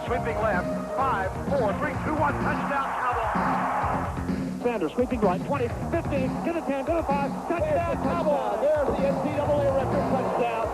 sweeping left. 5, 4, 3, 2, 1. Touchdown, Cowboys. Sanders sweeping right. 20, 15, to the 10, to the 5. Touchdown, Cowboys. There's the NCAA record touchdown.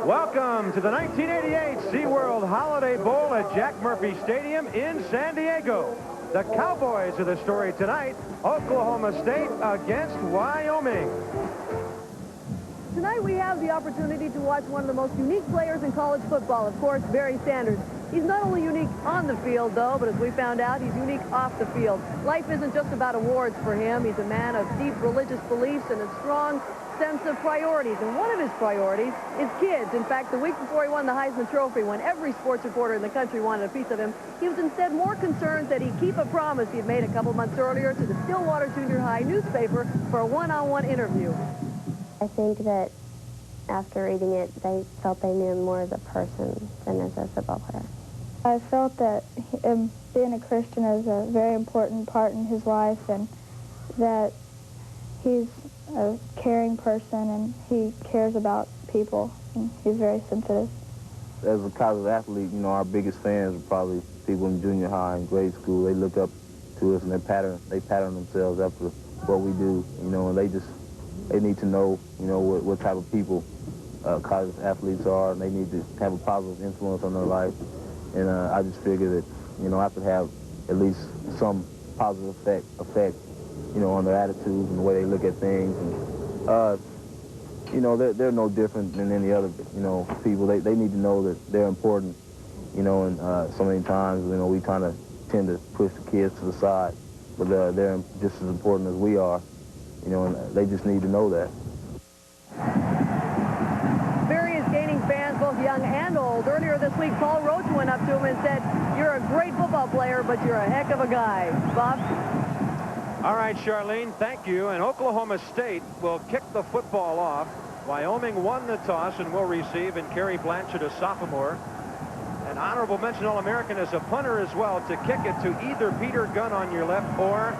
Welcome to the 1988 SeaWorld Holiday Bowl at Jack Murphy Stadium in San Diego. The Cowboys are the story tonight. Oklahoma State against Wyoming. Tonight we have the opportunity to watch one of the most unique players in college football, of course, Barry Sanders. He's not only unique on the field, though, but as we found out, he's unique off the field. Life isn't just about awards for him. He's a man of deep religious beliefs and a strong sense of priorities, and one of his priorities is kids. In fact, the week before he won the Heisman Trophy, when every sports reporter in the country wanted a piece of him, he was instead more concerned that he keep a promise he had made a couple months earlier to the Stillwater Junior High newspaper for a one-on-one interview. I think that after reading it, they felt they knew him more as a person than as a football player. I felt that being a Christian is a very important part in his life, and that he's a caring person, and he cares about people, and he's very sensitive. As a college athlete, you know, our biggest fans are probably people in junior high and grade school. They look up to us, and they pattern themselves after what we do, you know, and they need to know, you know, what type of people college athletes are, and they need to have a positive influence on their life. And I just figure that, you know, I could have at least some positive effect, you know, on their attitudes and the way they look at things. And, you know, they're no different than any other, you know, people. They need to know that they're important, you know, and so many times, you know, we kind of tend to push the kids to the side, but they're just as important as we are, you know, and they just need to know that. Barry is gaining fans, both young and old. Earlier this week, Paul Roach went up to him and said, "You're a great football player, but you're a heck of a guy." Bob? All right, Charlene, thank you. And Oklahoma State will kick the football off. Wyoming won the toss and will receive, and Kerry Blanchard, a sophomore. An honorable mention All-American as a punter as well, to kick it to either Peter Gunn on your left or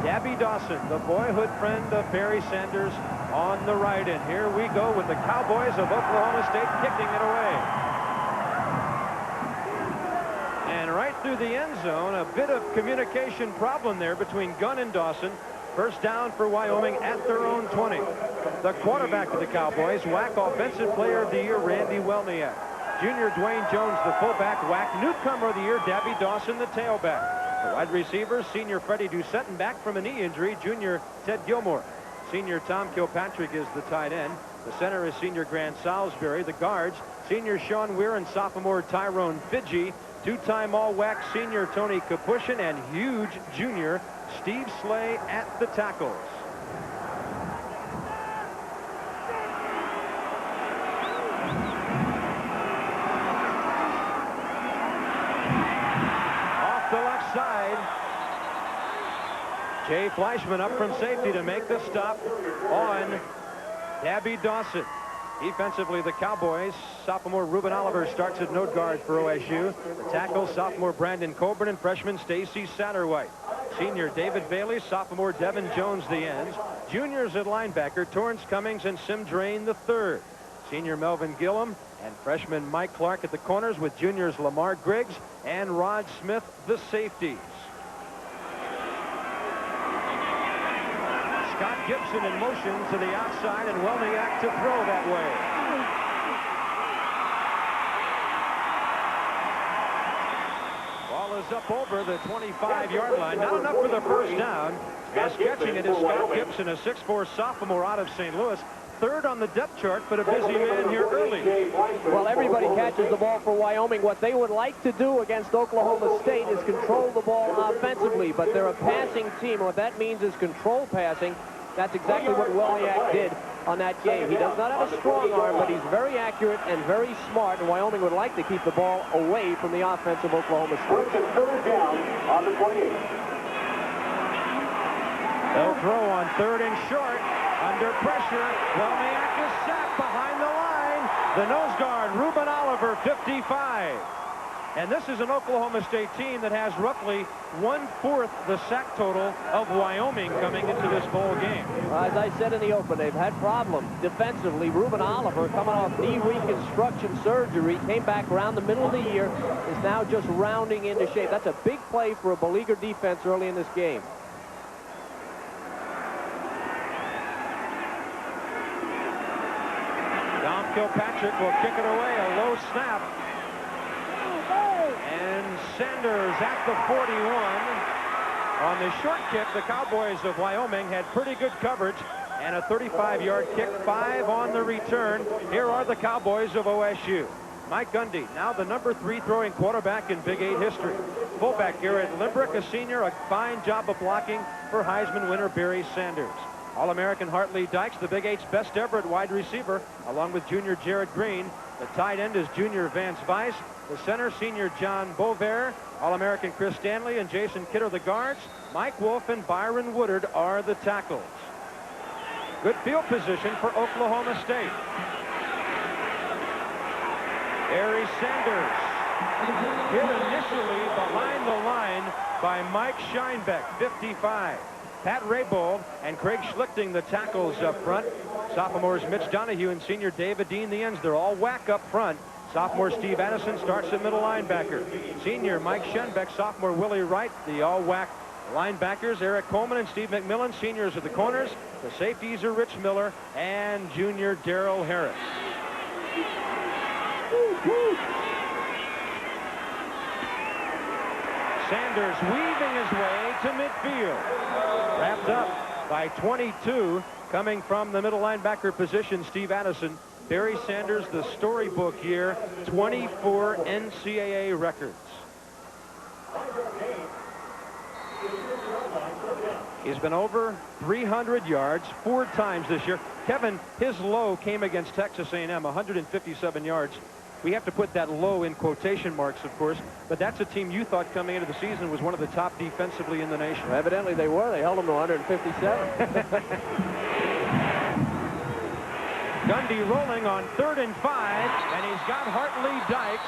Gabby Dawson, the boyhood friend of Barry Sanders, on the right. And here we go with the Cowboys of Oklahoma State kicking it away. And right through the end zone, a bit of communication problem there between Gunn and Dawson. First down for Wyoming at their own 20. The quarterback of the Cowboys, WAC Offensive Player of the Year, Randy Welniak. Junior Dwayne Jones, the fullback. WAC Newcomer of the Year, Dabby Dawson, the tailback. The wide receivers, senior Freddie Doucette, back from a knee injury, junior Ted Gilmore. Senior Tom Kilpatrick is the tight end. The center is senior Grant Salisbury. The guards, senior Sean Weir and sophomore Tyrone Fidgey. Two-time All-WAC senior Tony Kapushin, and huge junior Steve Slay at the tackles. Off the left side, Jay Fleischman up from safety to make the stop on Dabby Dawson. Defensively, the Cowboys, sophomore Ruben Oliver starts at nose guard for OSU. The tackles, sophomore Brandon Coburn and freshman Stacy Satterwhite. Senior David Bailey, sophomore Devin Jones, the ends. Juniors at linebacker, Torrance Cummings and Sim Drain the third. Senior Melvin Gillum and freshman Mike Clark at the corners, with juniors Lamar Griggs and Rod Smith, the safeties. Scott Gibson in motion to the outside, and Welniak to throw that way. Ball is up over the 25-yard line. Not enough for the first down. As catching it is Scott Gibson, a 6'4 sophomore out of St. Louis. Third on the depth chart, but a busy man here early. Well, everybody catches the ball for Wyoming. What they would like to do against Oklahoma State is control the ball offensively, but they're a passing team. What that means is control passing. That's exactly what Weliak did on that game. He does not have a strong arm, but he's very accurate and very smart, and Wyoming would like to keep the ball away from the offense of Oklahoma State. Down on the 28. They'll throw on 3rd and short. Under pressure, Weliak is sacked behind the line. The nose guard, Ruben Oliver, 55. And this is an Oklahoma State team that has roughly 1/4 the sack total of Wyoming coming into this bowl game. As I said in the open, they've had problems defensively. Ruben Oliver, coming off knee reconstruction surgery, came back around the middle of the year, is now just rounding into shape. That's a big play for a beleaguered defense early in this game. Dom Kilpatrick will kick it away, a low snap. And Sanders at the 41. On the short kick, the Cowboys of Wyoming had pretty good coverage and a 35-yard kick, 5 on the return. Here are the Cowboys of OSU. Mike Gundy, now the number 3 throwing quarterback in Big 8 history. Fullback Garrett Limbrick, a senior, a fine job of blocking for Heisman winner Barry Sanders. All-American Hartley Dykes, the Big 8's best ever at wide receiver, along with junior Jared Green. The tight end is junior Vance Weiss. The center, senior John Bovair. All-American Chris Stanley and Jason Kidd are the guards. Mike Wolf and Byron Woodard are the tackles. Good field position for Oklahoma State. Barry Sanders hit initially behind the line by Mike Scheinbeck, 55. Pat Raybould and Craig Schlichting, the tackles up front. Sophomores Mitch Donahue and senior David Dean, the ends. They're all whack up front. Sophomore Steve Addison starts at middle linebacker. Senior Mike Schenbeck, sophomore Willie Wright, the all whack linebackers. Eric Coleman and Steve McMillan, seniors at the corners. The safeties are Rich Miller and junior Darrell Harris. Sanders weaving his way to midfield. Wrapped up by 22, coming from the middle linebacker position, Steve Addison. Barry Sanders, the storybook year, 24 NCAA records. He's been over 300 yards 4 times this year. Kevin, his low came against Texas A&M, 157 yards. We have to put that low in quotation marks, of course, but that's a team you thought coming into the season was one of the top defensively in the nation. Well, evidently they were. They held them to 157. Gundy rolling on 3rd and 5, and he's got Hartley Dykes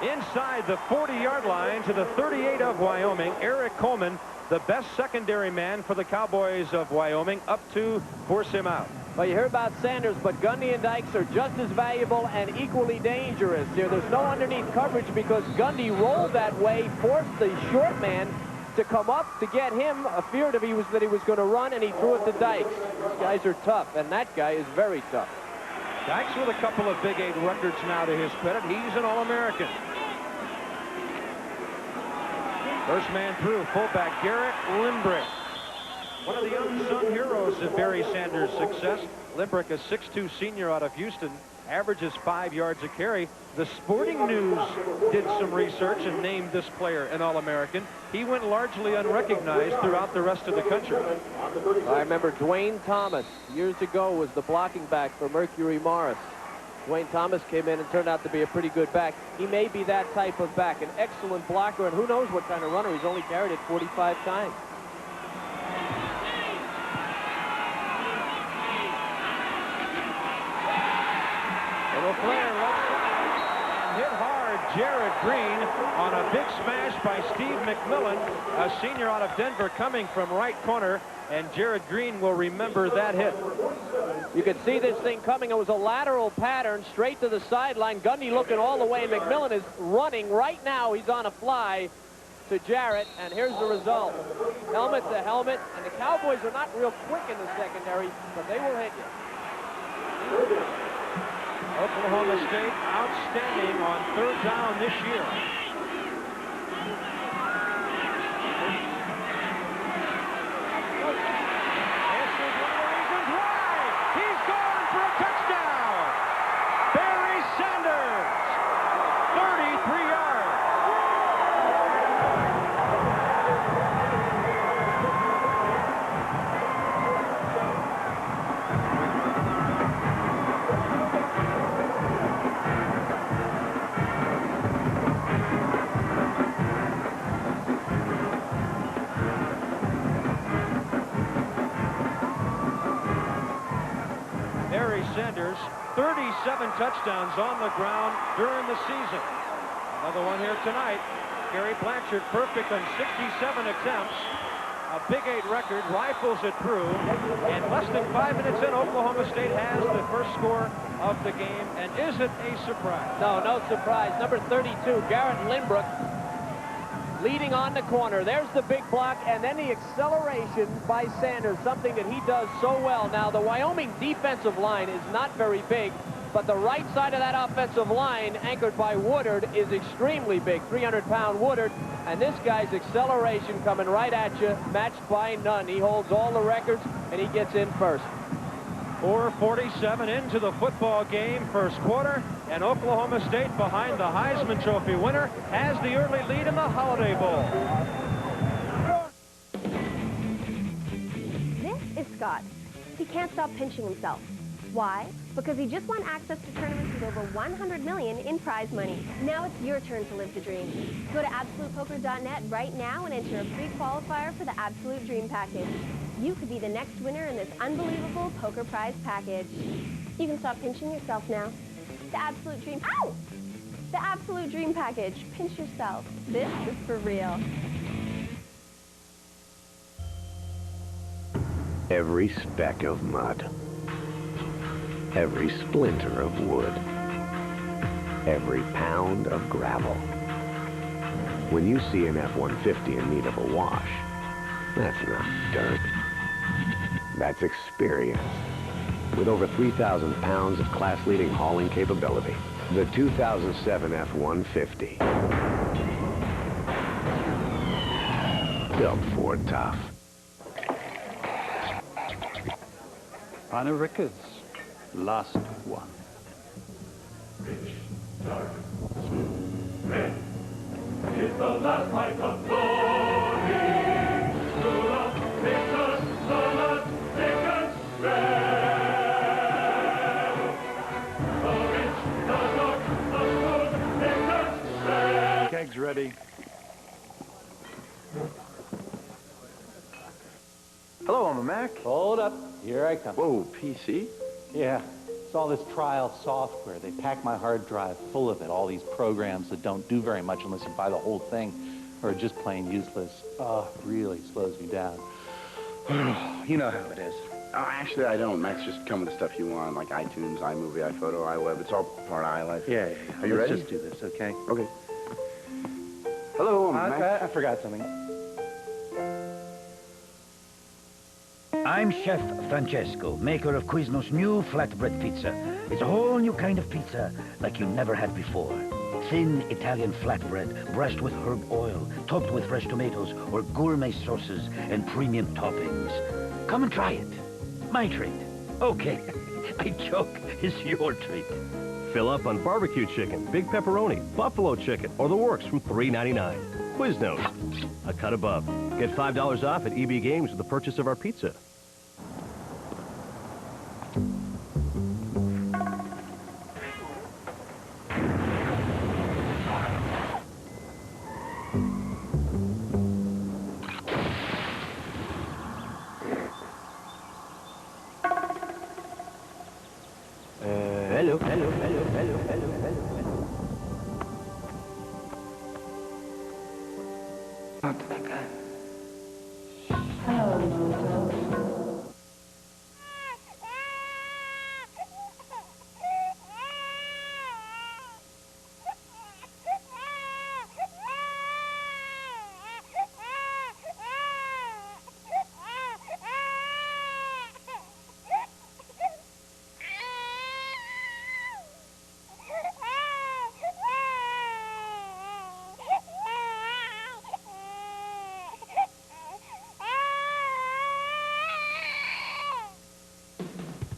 inside the 40-yard line to the 38 of Wyoming. Eric Coleman, the best secondary man for the Cowboys of Wyoming, up to force him out. Well, you hear about Sanders, but Gundy and Dykes are just as valuable and equally dangerous here. There's no underneath coverage because Gundy rolled that way, forced the short man to come up to get him, feared that he was going to run, and he threw it to Dykes. These guys are tough, and that guy is very tough. Dykes with a couple of Big 8 records now to his credit. He's an All-American. First man through, fullback Garrett Limbrick. One of the unsung heroes of Barry Sanders' success. Limbrick, a 6'2 senior out of Houston, averages 5 yards a carry. The Sporting News did some research and named this player an All-American. He went largely unrecognized throughout the rest of the country. I remember Dwayne Thomas years ago was the blocking back for Mercury Morris. Dwayne Thomas came in and turned out to be a pretty good back. He may be that type of back, an excellent blocker, and who knows what kind of runner. He's only carried it 45 times. Little flare left side and hit hard. Jared Green on a big smash by Steve McMillan, a senior out of Denver, coming from right corner, and Jared Green will remember that hit. You could see this thing coming. It was a lateral pattern straight to the sideline. Gundy looking all the way, and McMillan is running right now. He's on a fly to Jarrett, and here's the result. Helmet to helmet, and the Cowboys are not real quick in the secondary, but they will hit you. Oklahoma State outstanding on 3rd down this year. Sanders, 37 touchdowns on the ground during the season. Another one here tonight. Gary Blanchard perfect on 67 attempts. A Big 8 record, rifles it through, and less than 5 minutes in, Oklahoma State has the first score of the game, and is it a surprise? No, no surprise. Number 32, Garrett Lindbrook, leading on the corner. There's the big block, and then the acceleration by Sanders, something that he does so well. Now, the Wyoming defensive line is not very big, but the right side of that offensive line, anchored by Woodard, is extremely big, 300-pound Woodard. And this guy's acceleration coming right at you, matched by none. He holds all the records, and he gets in first. 4:47 into the football game, first quarter, and Oklahoma State, behind the Heisman Trophy winner, has the early lead in the Holiday Bowl. This is Scott. He can't stop pinching himself. Why? Because he just won access to tournaments with over $100 million in prize money. Now it's your turn to live the dream. Go to AbsolutePoker.net right now and enter a free qualifier for the Absolute Dream Package. You could be the next winner in this unbelievable poker prize package. You can stop pinching yourself now. The Absolute Dream... Ow! The Absolute Dream Package. Pinch yourself. This is for real. Every speck of mud. Every splinter of wood, every pound of gravel. When you see an F-150 in need of a wash, that's not dirt. That's experience. With over 3,000 pounds of class-leading hauling capability, the 2007 F-150. Built Ford tough. Anna Ricketts. Last one. Rich, dark, smooth, red. It's the last fight of glory. Lula, Victor, Sola, Dickens, red. The rich, the dark, the smooth, Dickens, red. Kegs ready. Hello, I'm a Mac. Hold up. Here I come. Whoa, PC? Yeah. It's all this trial software. They pack my hard drive full of it. All these programs that don't do very much unless you buy the whole thing or are just plain useless. Oh, really slows me down. You know how it is. Oh, actually, I don't. Macs just come with the stuff you want, like iTunes, iMovie, iPhoto, iWeb. It's all part of iLife. Yeah. Are you ready? Let's just do this, okay? Okay. Hello, I'm Mac. I forgot something. I'm Chef Francesco, maker of Quizno's new flatbread pizza. It's a whole new kind of pizza like you never had before. Thin Italian flatbread brushed with herb oil, topped with fresh tomatoes or gourmet sauces and premium toppings. Come and try it. My treat. Okay, I joke, it's your treat. Fill up on barbecue chicken, big pepperoni, buffalo chicken, or the works from $3.99. Quiznos, a cut above. Get $5 off at EB Games with the purchase of our pizza.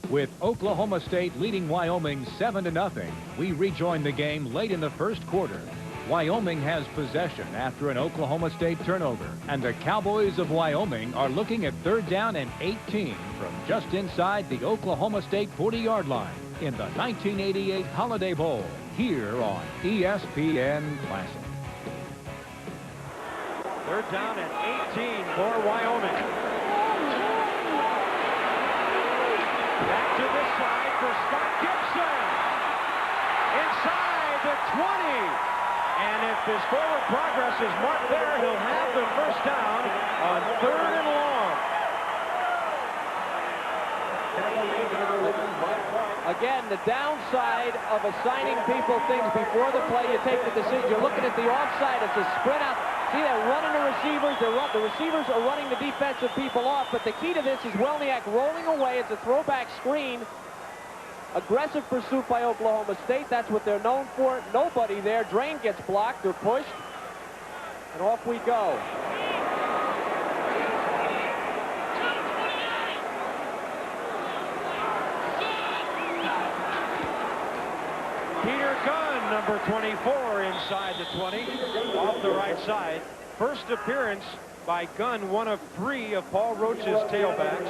With Oklahoma State leading Wyoming 7-0, we rejoin the game late in the first quarter. Wyoming has possession after an Oklahoma State turnover, and the Cowboys of Wyoming are looking at 3rd down and 18 from just inside the Oklahoma State 40-yard line in the 1988 Holiday Bowl here on ESPN Classic. 3rd down and 18 for Wyoming. Back to this side. for Scott Gibson. Inside the 20. And if his forward progress is marked there, he'll have the first down on 3rd and long. Again, the downside of assigning people things before the play, you take the decision. You're looking at the offside. It's a spread out. See, they're running the receivers. The receivers are running the defensive people off. But the key to this is Welniak rolling away. It's a throwback screen. Aggressive pursuit by Oklahoma State. That's what they're known for. Nobody there. Drain gets blocked or pushed. And off we go. Peter Gunn, number 24, inside the 20, off the right side. First appearance by Gunn, one of 3 of Paul Roach's tailbacks.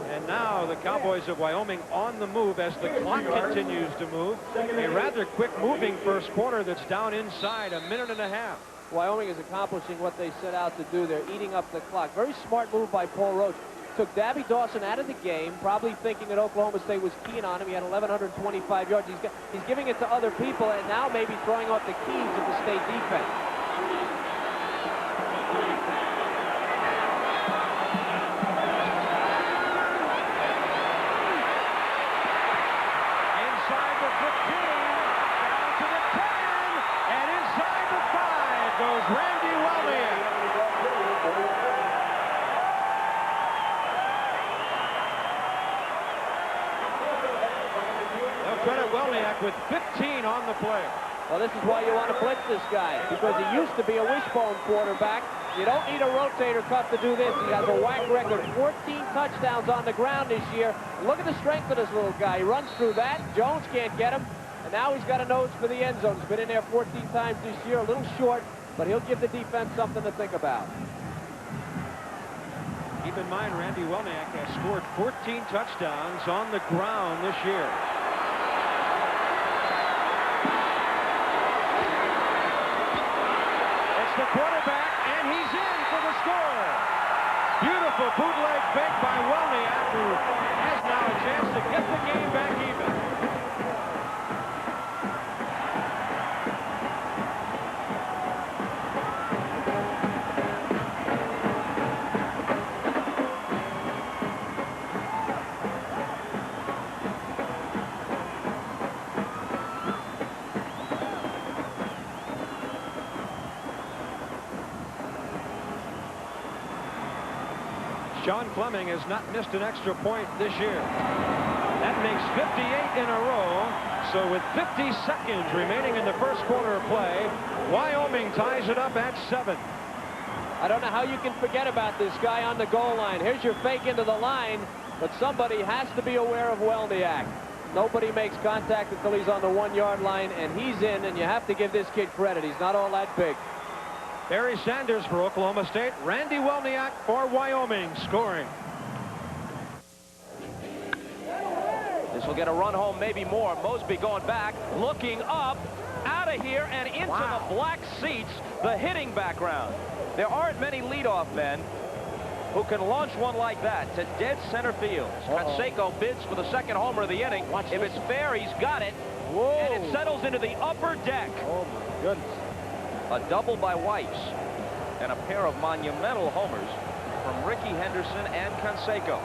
And now the Cowboys of Wyoming on the move as the clock continues to move. A rather quick moving first quarter that's down inside, a minute and a half. Wyoming is accomplishing what they set out to do. They're eating up the clock. Very smart move by Paul Roach. Took Dabby Dawson out of the game, probably thinking that Oklahoma State was keen on him. He had 1,125 yards. He's giving it to other people, and now maybe throwing off the keys of the state defense. Inside the 15, down to the 10, and inside the 5 goes Randy Welniak. Credit Welniak with 15 on the play. Well, this is why you want to blitz this guy, because he used to be a wishbone quarterback. You don't need a rotator cuff to do this. He has a whack record, 14 touchdowns on the ground this year. Look at the strength of this little guy. He runs through that. Jones can't get him. And now he's got a nose for the end zone. He's been in there 14 times this year, a little short, but he'll give the defense something to think about. Keep in mind, Randy Welniak has scored 14 touchdowns on the ground this year. The quarterback, and he's in for the score. Beautiful bootleg fake by Welniak, who has now a chance to get the game back even. John Fleming has not missed an extra point this year. That makes 58 in a row. So with 50 seconds remaining in the first quarter of play, Wyoming ties it up at 7. I don't know how you can forget about this guy on the goal line. Here's your fake into the line, but somebody has to be aware of Welniak. Nobody makes contact until he's on the 1-yard line, and he's in, and you have to give this kid credit. He's not all that big. Barry Sanders for Oklahoma State. Randy Welniak for Wyoming scoring. This will get a run home, maybe more. Mosby going back, looking up, out of here, and into the black seats, the hitting background. There aren't many leadoff men who can launch one like that to dead center field. Canseco bids for the second homer of the inning. If it's fair, he's got it. Whoa. And it settles into the upper deck. Oh, my goodness. A double by Weiss and a pair of monumental homers from Ricky Henderson and Canseco.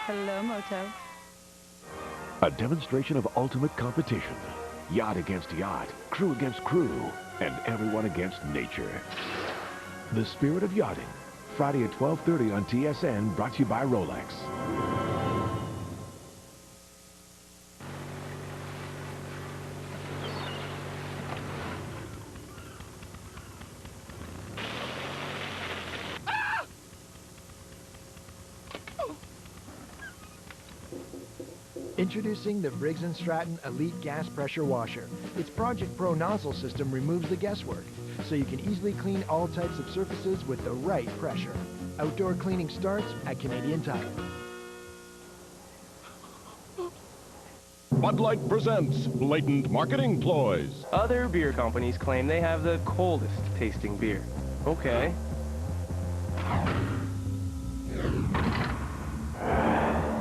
Hello, Moto. A demonstration of ultimate competition. Yacht against yacht, crew against crew, and everyone against nature. The Spirit of Yachting. Friday at 12:30 on TSN, brought to you by Rolex. Introducing the Briggs & Stratton Elite Gas Pressure Washer. Its Project Pro nozzle system removes the guesswork, so you can easily clean all types of surfaces with the right pressure. Outdoor cleaning starts at Canadian Tire. Bud Light presents blatant marketing ploys. Other beer companies claim they have the coldest tasting beer. Okay.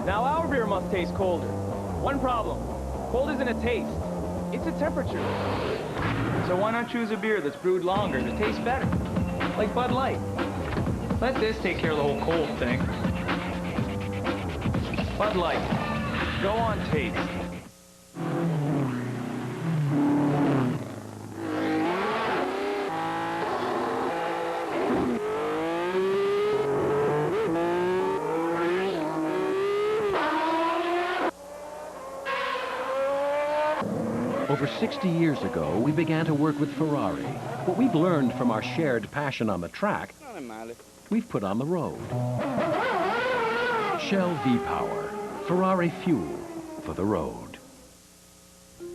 Now our beer must taste colder. One problem. Cold isn't a taste. It's a temperature. So why not choose a beer that's brewed longer that tastes better? Like Bud Light. Let this take care of the whole cold thing. Bud Light. Go on taste. Over 60 years ago, we began to work with Ferrari. What we've learned from our shared passion on the track, we've put on the road. Shell V-Power, Ferrari fuel for the road.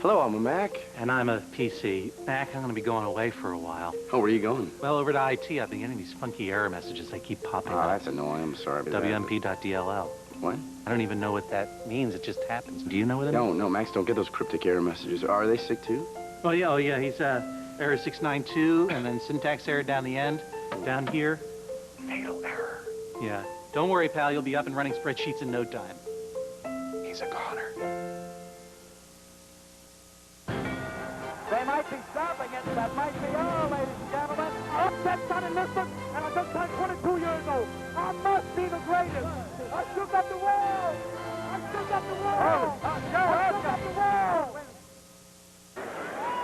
Hello, I'm a Mac. And I'm a PC. Mac, I'm going to be going away for a while. Oh, where are you going? Well, over to IT. I've been getting these funky error messages. They keep popping up. That's annoying. I'm sorry about that. WMP.DLL. What? I don't even know what that means. It just happens. Do you know what it means? No, Max, don't get those cryptic error messages. Are they sick too? Oh, yeah. He's error 692, and then syntax error down the end, down here. Fatal error. Yeah. Don't worry, pal. You'll be up and running spreadsheets in no time. He's a goner. They might be stopping it. That might be all, ladies and gentlemen. Upset son in Lisbon, and I just turned 22 years old. I must be the greatest. I shook up the world. I shook up the world. I shook up the world.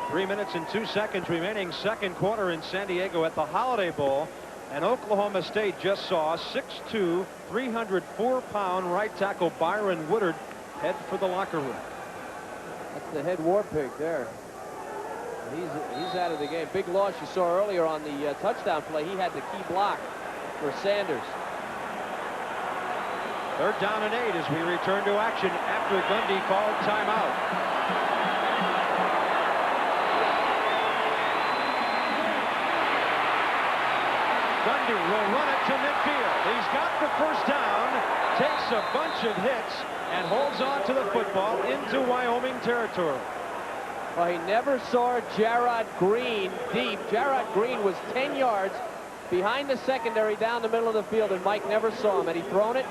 3 minutes and 2 seconds remaining, second quarter in San Diego at the Holiday Bowl. And Oklahoma State just saw 6'2", 304-pound right tackle Byron Woodard head for the locker room. That's the head war pig there. He's out of the game. Big loss you saw earlier on the touchdown play. He had the key block for Sanders. Third down and 8 as we return to action after Gundy called timeout. Gundy will run it to midfield. He's got the first down, takes a bunch of hits, and holds on to the football into Wyoming territory. Well, he never saw Jarrod Green deep. Jarrod Green was 10 yards behind the secondary down the middle of the field, and Mike never saw him. Had he thrown it?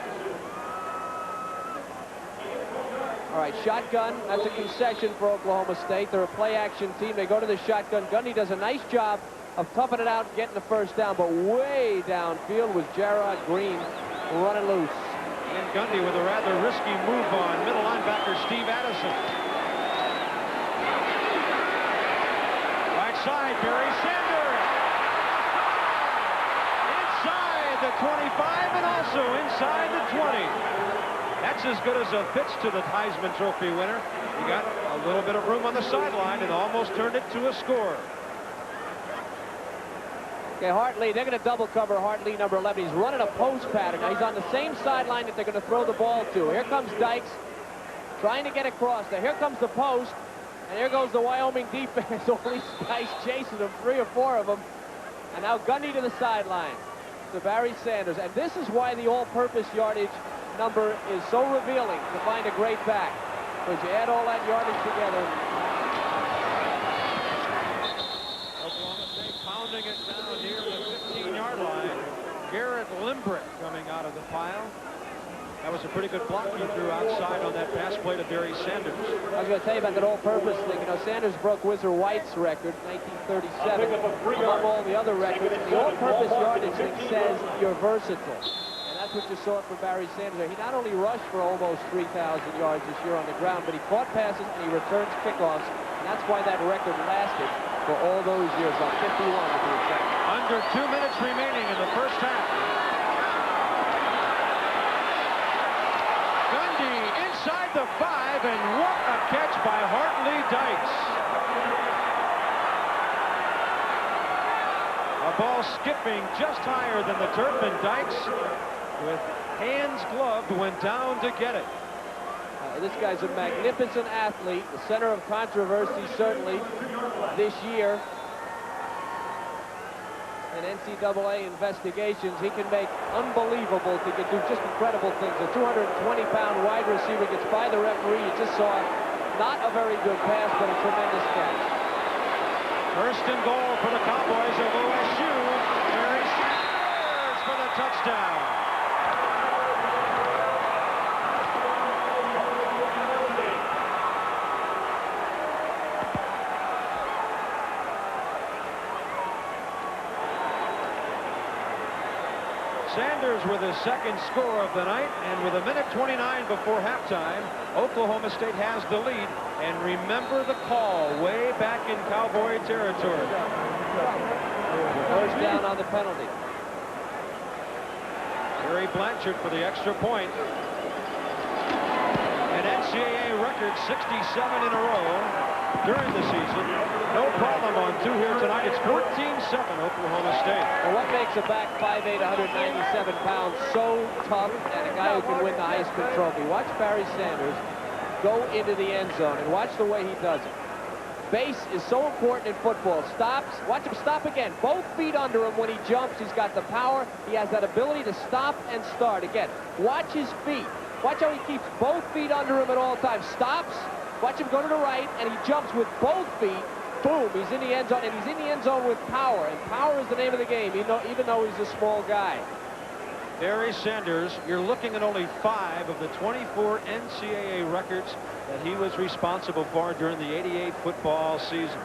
All right, shotgun. That's a concession for Oklahoma State. They're a play-action team. They go to the shotgun. Gundy does a nice job of toughing it out and getting the first down, but way downfield was Jarrod Green running loose. And Gundy with a rather risky move on middle linebacker Steve Addison. Side, Barry Sanders. Inside the 25 and also inside the 20. That's as good as a pitch to the Heisman Trophy winner. He got a little bit of room on the sideline and almost turned it to a score. Okay, Hartley, they're going to double cover Hartley, number 11. He's running a post pattern. Now, he's on the same sideline that they're going to throw the ball to. Here comes Dykes trying to get across. Now, here comes the post. And here goes the Wyoming defense. All these guys chasing them, 3 or 4 of them. And now Gundy to the sideline to Barry Sanders. And this is why the all-purpose yardage number is so revealing to find a great back. Because you add all that yardage together. Oklahoma State pounding it down near the 15-yard line. Garrett Limbrick coming out of the pile. That was a pretty good block he threw outside on that pass play to Barry Sanders. I was going to tell you about that all-purpose thing. You know, Sanders broke Whizzer White's record, 1937, among all the other records. The all-purpose yardage thing says you're versatile. And that's what you saw from Barry Sanders. He not only rushed for almost 3,000 yards this year on the ground, but he caught passes and he returns kickoffs. And that's why that record lasted for all those years, on 51 to be exact. Under 2 minutes remaining in the first half. Inside the 5, and what a catch by Hartley Dykes. A ball skipping just higher than the turf, and Dykes, with hands gloved, went down to get it. This guy's a magnificent athlete, the center of controversy certainly this year. In NCAA investigations, he can make unbelievable, he can do just incredible things. A 220-pound wide receiver gets by the referee. You just saw not a very good pass, but a tremendous catch. First and goal for the Cowboys of OSU. Barry Sanders for the touchdown. Sanders with his second score of the night, and with 1:29 before halftime, Oklahoma State has the lead. And remember the call way back in Cowboy territory. First down on the penalty. Gary Blanchard for the extra point. An NCAA record 67 in a row during the season. No problem on 2 here tonight. It's 14-7 Oklahoma State. And what makes a back 5'8", 197 pounds so tough and a guy who can win the Heisman Trophy? Watch Barry Sanders go into the end zone and watch the way he does it. Base is so important in football. Stops. Watch him stop again. Both feet under him when he jumps. He's got the power. He has that ability to stop and start. Again, watch his feet. Watch how he keeps both feet under him at all times. Stops. Watch him go to the right, and he jumps with both feet. Boom, he's in the end zone, and he's in the end zone with power. And power is the name of the game, even though he's a small guy. Barry Sanders, you're looking at only 5 of the 24 NCAA records that he was responsible for during the '88 football season.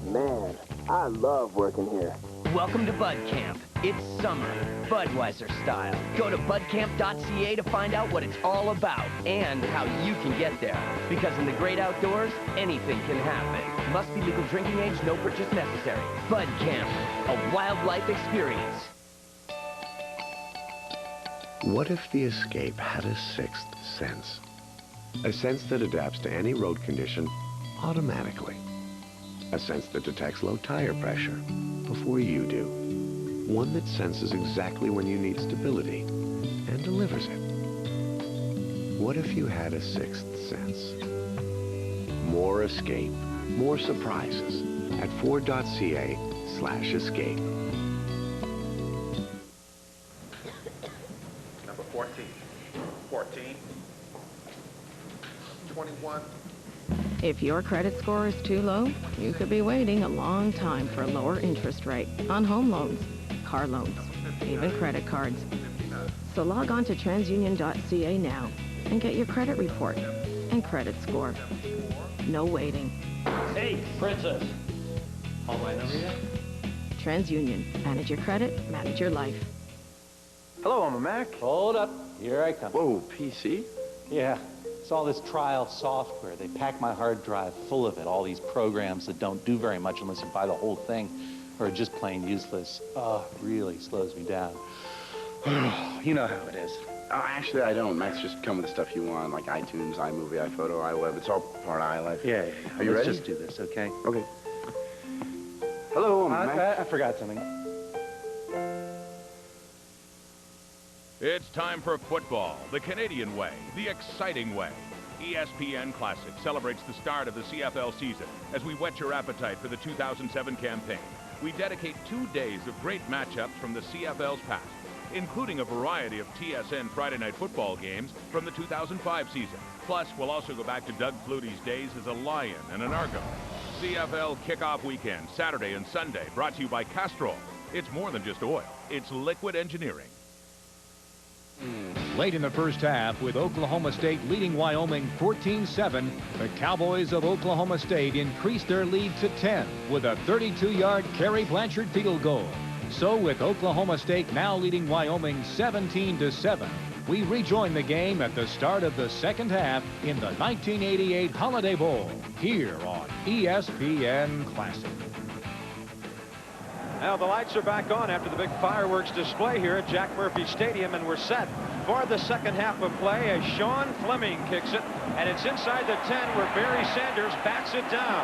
Man, I love working here. Welcome to Bud Camp. It's summer, Budweiser style. Go to budcamp.ca to find out what it's all about and how you can get there. Because in the great outdoors, anything can happen. Must be legal drinking age, no purchase necessary. Bud Camp, a wildlife experience. What if the Escape had a 6th sense? A sense that adapts to any road condition automatically. A sense that detects low tire pressure before you do. One that senses exactly when you need stability and delivers it. What if you had a 6th sense? More Escape, more surprises at Ford.ca/escape. Number 14, 14, 21. If your credit score is too low, you could be waiting a long time for a lower interest rate on home loans, car loans, even credit cards. So log on to transunion.ca now and get your credit report and credit score. No waiting. Hey, Princess. All my number yet? TransUnion. Manage your credit, manage your life. Hello, I'm a Mac. Hold up. Here I come. Whoa, PC? Yeah. It's all this trial software. They pack my hard drive full of it. All these programs that don't do very much unless you buy the whole thing or are just plain useless. Oh, it really slows me down. You know how it is. Oh, actually, I don't. Macs just come with the stuff you want, like iTunes, iMovie, iPhoto, iWeb. It's all part of iLife. Yeah. Are you Let's ready? just do this, okay? Okay. Hello, I'm Mac. I forgot something. It's time for football, the Canadian way, the exciting way. ESPN Classics celebrates the start of the CFL season as we whet your appetite for the 2007 campaign. We dedicate 2 days of great matchups from the CFL's past, including a variety of TSN Friday Night Football games from the 2005 season. Plus, we'll also go back to Doug Flutie's days as a Lion and an Argo. CFL Kickoff Weekend, Saturday and Sunday, brought to you by Castrol. It's more than just oil, it's liquid engineering. Late in the first half, with Oklahoma State leading Wyoming 14-7, the Cowboys of Oklahoma State increased their lead to 10 with a 32-yard Kerry Blanchard field goal. So with Oklahoma State now leading Wyoming 17-7, we rejoin the game at the start of the second half in the 1988 Holiday Bowl here on ESPN Classic. Now the lights are back on after the big fireworks display here at Jack Murphy Stadium, and we're set for the second half of play as Sean Fleming kicks it, and it's inside the 10 where Barry Sanders bats it down.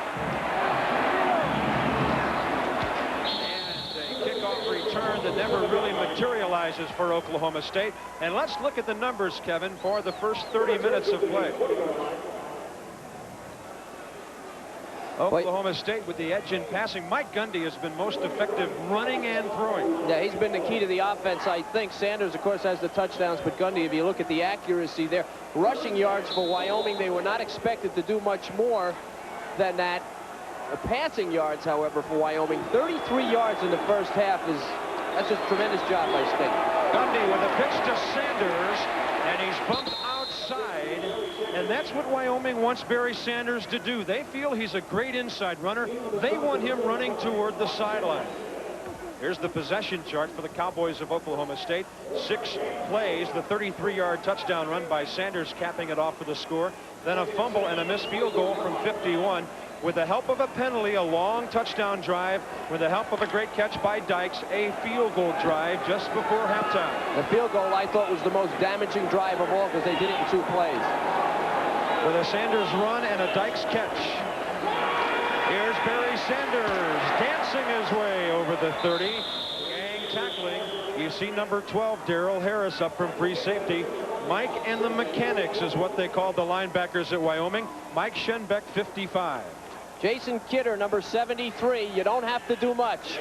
And a kickoff return that never really materializes for Oklahoma State. And let's look at the numbers, Kevin, for the first 30 minutes of play. Oklahoma State with the edge in passing. Mike Gundy has been most effective running and throwing. Yeah, he's been the key to the offense, I think. Sanders, of course, has the touchdowns, but Gundy, if you look at the accuracy there, rushing yards for Wyoming, they were not expected to do much more than that. Passing yards, however, for Wyoming, 33 yards in the first half that's a tremendous job by State. Gundy with a pitch to Sanders, and he's bumped outside. And that's what Wyoming wants Barry Sanders to do. They feel he's a great inside runner. They want him running toward the sideline. Here's the possession chart for the Cowboys of Oklahoma State. 6 plays, the 33-yard touchdown run by Sanders capping it off for the score. Then a fumble and a missed field goal from 51. With the help of a penalty, a long touchdown drive. With the help of a great catch by Dykes, a field goal drive just before halftime. The field goal, I thought, was the most damaging drive of all because they did it in 2 plays. With a Sanders run and a Dykes catch. Here's Barry Sanders dancing his way over the 30. Gang tackling. You see number 12, Darrell Harris, up from free safety. Mike and the Mechanics is what they called the linebackers at Wyoming. Mike Schenbeck, 55. Jason Kidder, number 73. You don't have to do much.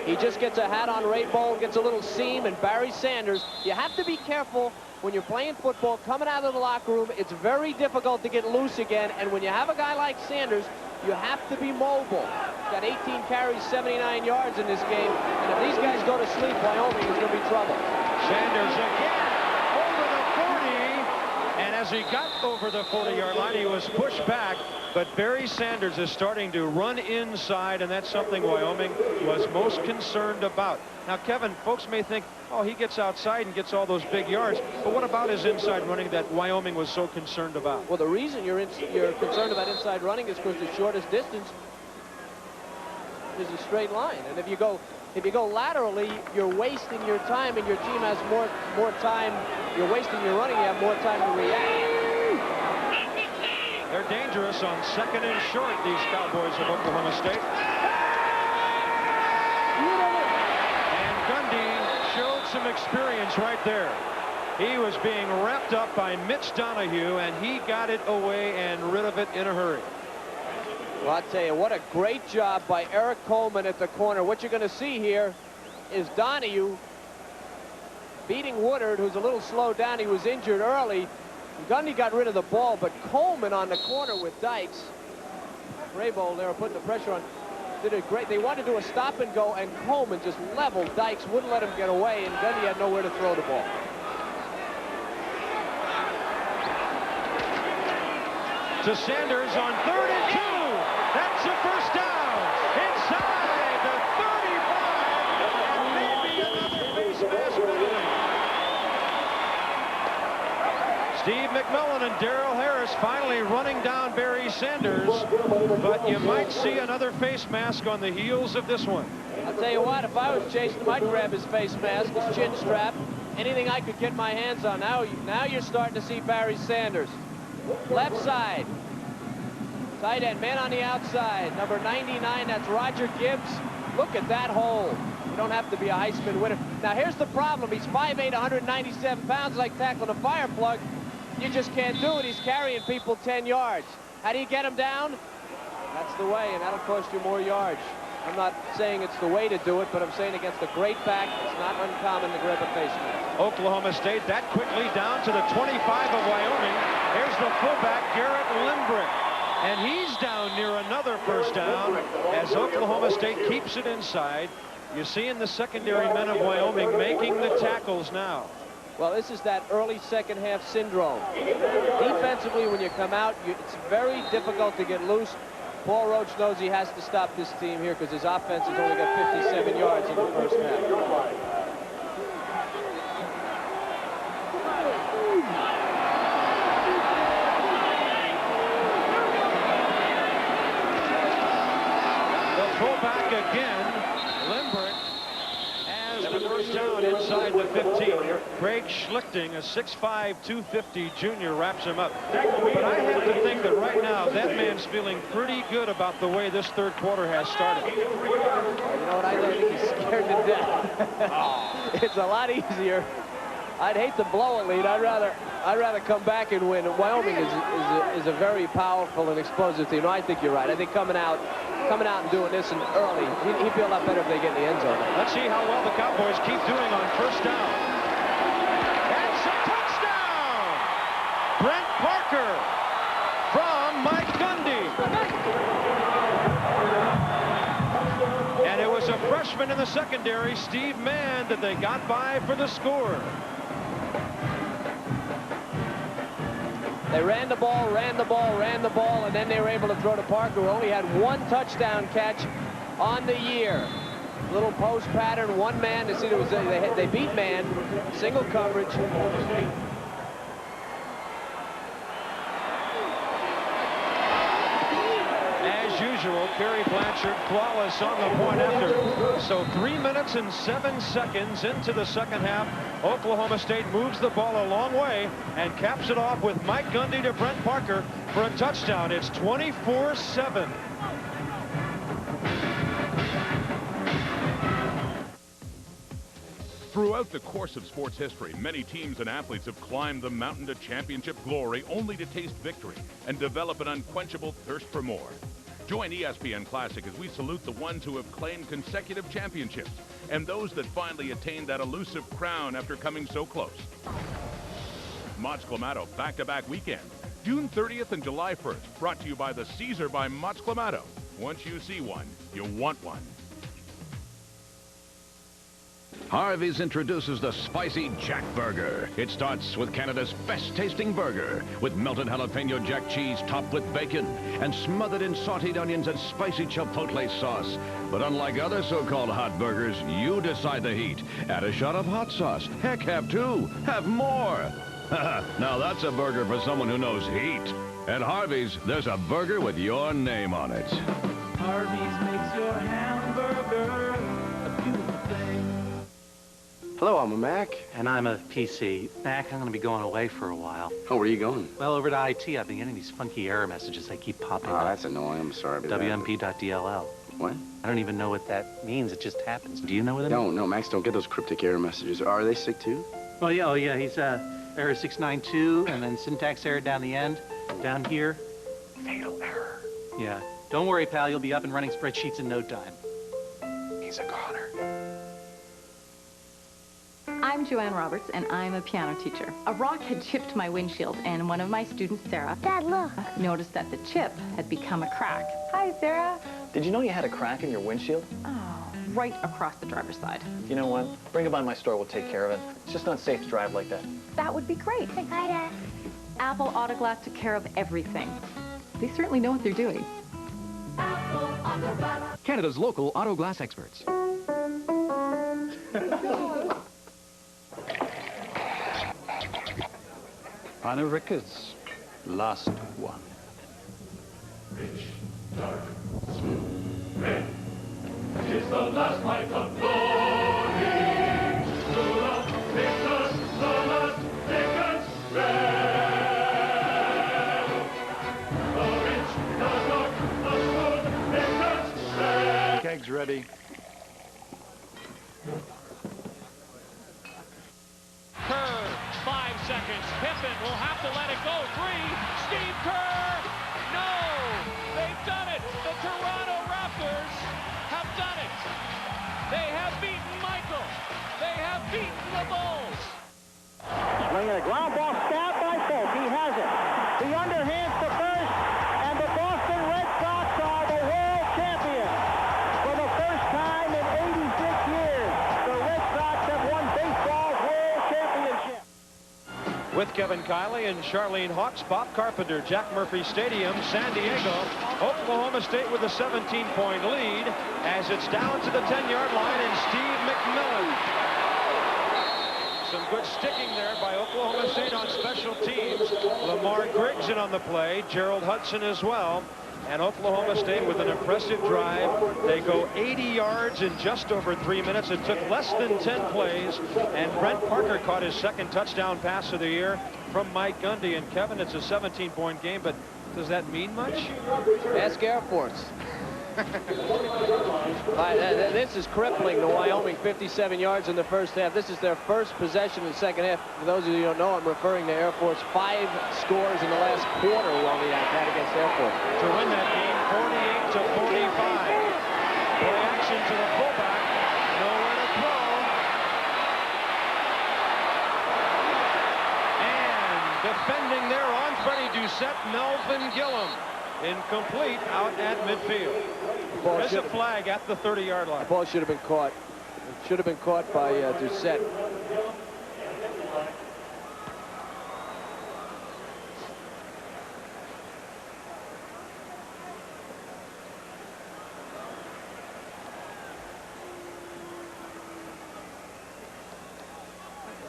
He just gets a hat on rainbow, gets a little seam, and Barry Sanders, you have to be careful when you're playing football, coming out of the locker room. It's very difficult to get loose again, and when you have a guy like Sanders, you have to be mobile. Got 18 carries, 79 yards in this game, and if these guys go to sleep, Wyoming is going to be trouble. Sanders again over the 40, and as he got over the 40-yard line, he was pushed back, but Barry Sanders is starting to run inside, and that's something Wyoming was most concerned about. Now, Kevin, folks may think, oh, he gets outside and gets all those big yards, but what about his inside running that Wyoming was so concerned about? Well, the reason you're concerned about inside running is because the shortest distance is a straight line, and if you go laterally, you're wasting your time, and your team has more time. You're wasting your running. You have more time to react. They're dangerous on 2nd and short, these Cowboys of Oklahoma State. And Gundy showed some experience right there. He was being wrapped up by Mitch Donahue, and he got it away and rid of it in a hurry. Well, I'll tell you, what a great job by Eric Coleman at the corner. What you're going to see here is Donahue beating Woodard, who's a little slowed down. He was injured early. Gundy got rid of the ball, but Coleman on the corner with Dykes. Raybold, they were putting the pressure on. Did it great. They wanted to do a stop and go, and Coleman just leveled Dykes, wouldn't let him get away, and Gundy had nowhere to throw the ball. To Sanders on 3rd and 2. That's a first down. Inside the 35. And maybe another face mask penalty. Steve McMillan and Darrell Harris finally running down Barry Sanders, but you might see another face mask on the heels of this one. I'll tell you what, if I was chasing him, I'd grab his face mask, his chin strap, anything I could get my hands on. Now you're starting to see Barry Sanders. Left side. Tight end, man on the outside. Number 99, that's Roger Gibbs. Look at that hole. You don't have to be a Heisman winner. Now, here's the problem. He's 5'8", 197 pounds, like tackling a fire plug. You just can't do it. He's carrying people 10 yards. How do you get him down? That's the way, and that'll cost you more yards. I'm not saying it's the way to do it, but I'm saying against a great back, it's not uncommon to grab a face mask. Oklahoma State that quickly down to the 25 of Wyoming. Here's the fullback, Garrett Limbrick. And he's down near another first down as Oklahoma State keeps it inside. You see in the secondary men of Wyoming making the tackles now. Well, this is that early second half syndrome. Defensively, when you come out, it's very difficult to get loose. Paul Roach knows he has to stop this team here because his offense has only got 57 yards in the first half. They'll pull back again. Lindbergh has the first down inside the 15. Craig Schlichting, a 6'5", 250 junior, wraps him up. But I have to think that right now that man's feeling pretty good about the way this third quarter has started. You know what? I think he's scared to death. It's a lot easier. I'd hate to blow a lead. I'd rather come back and win. Wyoming is a very powerful and explosive team. No, I think you're right. I think coming out and doing this and early, he'd feel a lot better if they get in the end zone. Let's see how well the Cowboys keep doing on first down. It's a touchdown! Brent Parker from Mike Gundy. And it was a freshman in the secondary, Steve Mann, that they got by for the score. They ran the ball, and then they were able to throw to Parker, who only had one touchdown catch on the year. Little post pattern, one man. To see there was they beat man, single coverage. As usual, Kerry Blanchard flawless on the point after. So 3 minutes and 7 seconds into the second half, Oklahoma State moves the ball a long way and caps it off with Mike Gundy to Brent Parker for a touchdown. It's 24-7. Throughout the course of sports history, many teams and athletes have climbed the mountain to championship glory only to taste victory and develop an unquenchable thirst for more. Join ESPN Classic as we salute the ones who have claimed consecutive championships and those that finally attained that elusive crown after coming so close. Mott's Clamato back-to-back weekend, June 30th and July 1st, brought to you by the Caesar by Mott's Clamato. Once you see one, you want one. Harvey's introduces the Spicy Jack Burger. It starts with Canada's best-tasting burger, with melted jalapeno jack cheese topped with bacon and smothered in sautéed onions and spicy chipotle sauce. But unlike other so-called hot burgers, you decide the heat. Add a shot of hot sauce. Heck, have two. Have more. Now that's a burger for someone who knows heat. At Harvey's, there's a burger with your name on it. Harvey's makes your hamburger a beautiful thing. Hello, I'm a Mac. And I'm a PC. Mac, I'm going to be going away for a while. Oh, where are you going? Well, over to IT. I've been getting these funky error messages. They keep popping up. Oh, that's annoying. I'm sorry about that. WMP.dll. What? I don't even know what that means. It just happens. Do you know what it means? No, Max, don't get those cryptic error messages. Are they sick, too? Oh, yeah. He's error 692, and then syntax error down the end. Down here. Fatal error. Yeah. Don't worry, pal. You'll be up and running spreadsheets in no time. He's a goner. I'm Joanne Roberts, and I'm a piano teacher. A rock had chipped my windshield, and one of my students, Sarah, Dad, look, noticed that the chip had become a crack. Hi, Sarah. Did you know you had a crack in your windshield? Oh, right across the driver's side. You know what? Bring it by my store. We'll take care of it. It's just not safe to drive like that. That would be great. Hi, Dad. Apple Auto Glass took care of everything. They certainly know what they're doing. Canada's local auto glass experts. Anna Rickers, last one. Rich, dark, smooth, red. It's the last night of glory. Lula, Victor, the last Dickens, red. The rich, the dark, the smooth, Dickens, red. Kegs ready. Kerr, 5 seconds. Pippen will have to let it go. 3. Steve Kerr. No. They've done it. The Toronto Raptors have done it. They have beaten Michael. They have beaten the Bulls. Swinging a ground ball, stabbed by Folk. He has it. The underhand to first, and the Boston Red Sox are the world champions. For the first time in 86 years, the Red Sox have won baseball's world championship. With Kevin Kiley and Charlene Hawks, Bob Carpenter, Jack Murphy Stadium, San Diego. Oklahoma State with a 17-point lead as it's down to the 10-yard line, and Steve McMillan. Some good sticking there by Oklahoma State on special teams. Lamar Griggs in on the play, Gerald Hudson as well. And Oklahoma State with an impressive drive. They go 80 yards in just over 3 minutes. It took less than 10 plays. And Brent Parker caught his second touchdown pass of the year from Mike Gundy. And Kevin, it's a 17-point game, but does that mean much? Ask Air Force. This is crippling to Wyoming. 57 yards in the first half. This is their first possession in the second half. For those of you who don't know, I'm referring to Air Force. 5 scores in the last quarter Wozniak had against Air Force. To win that game, 48-45. Play action to the fullback. Nowhere to throw. And defending there on Freddie Doucette, Melvin Gillum. Incomplete out at midfield. There's a flag at the 30-yard line. The ball should have been caught. It should have been caught by Doucette.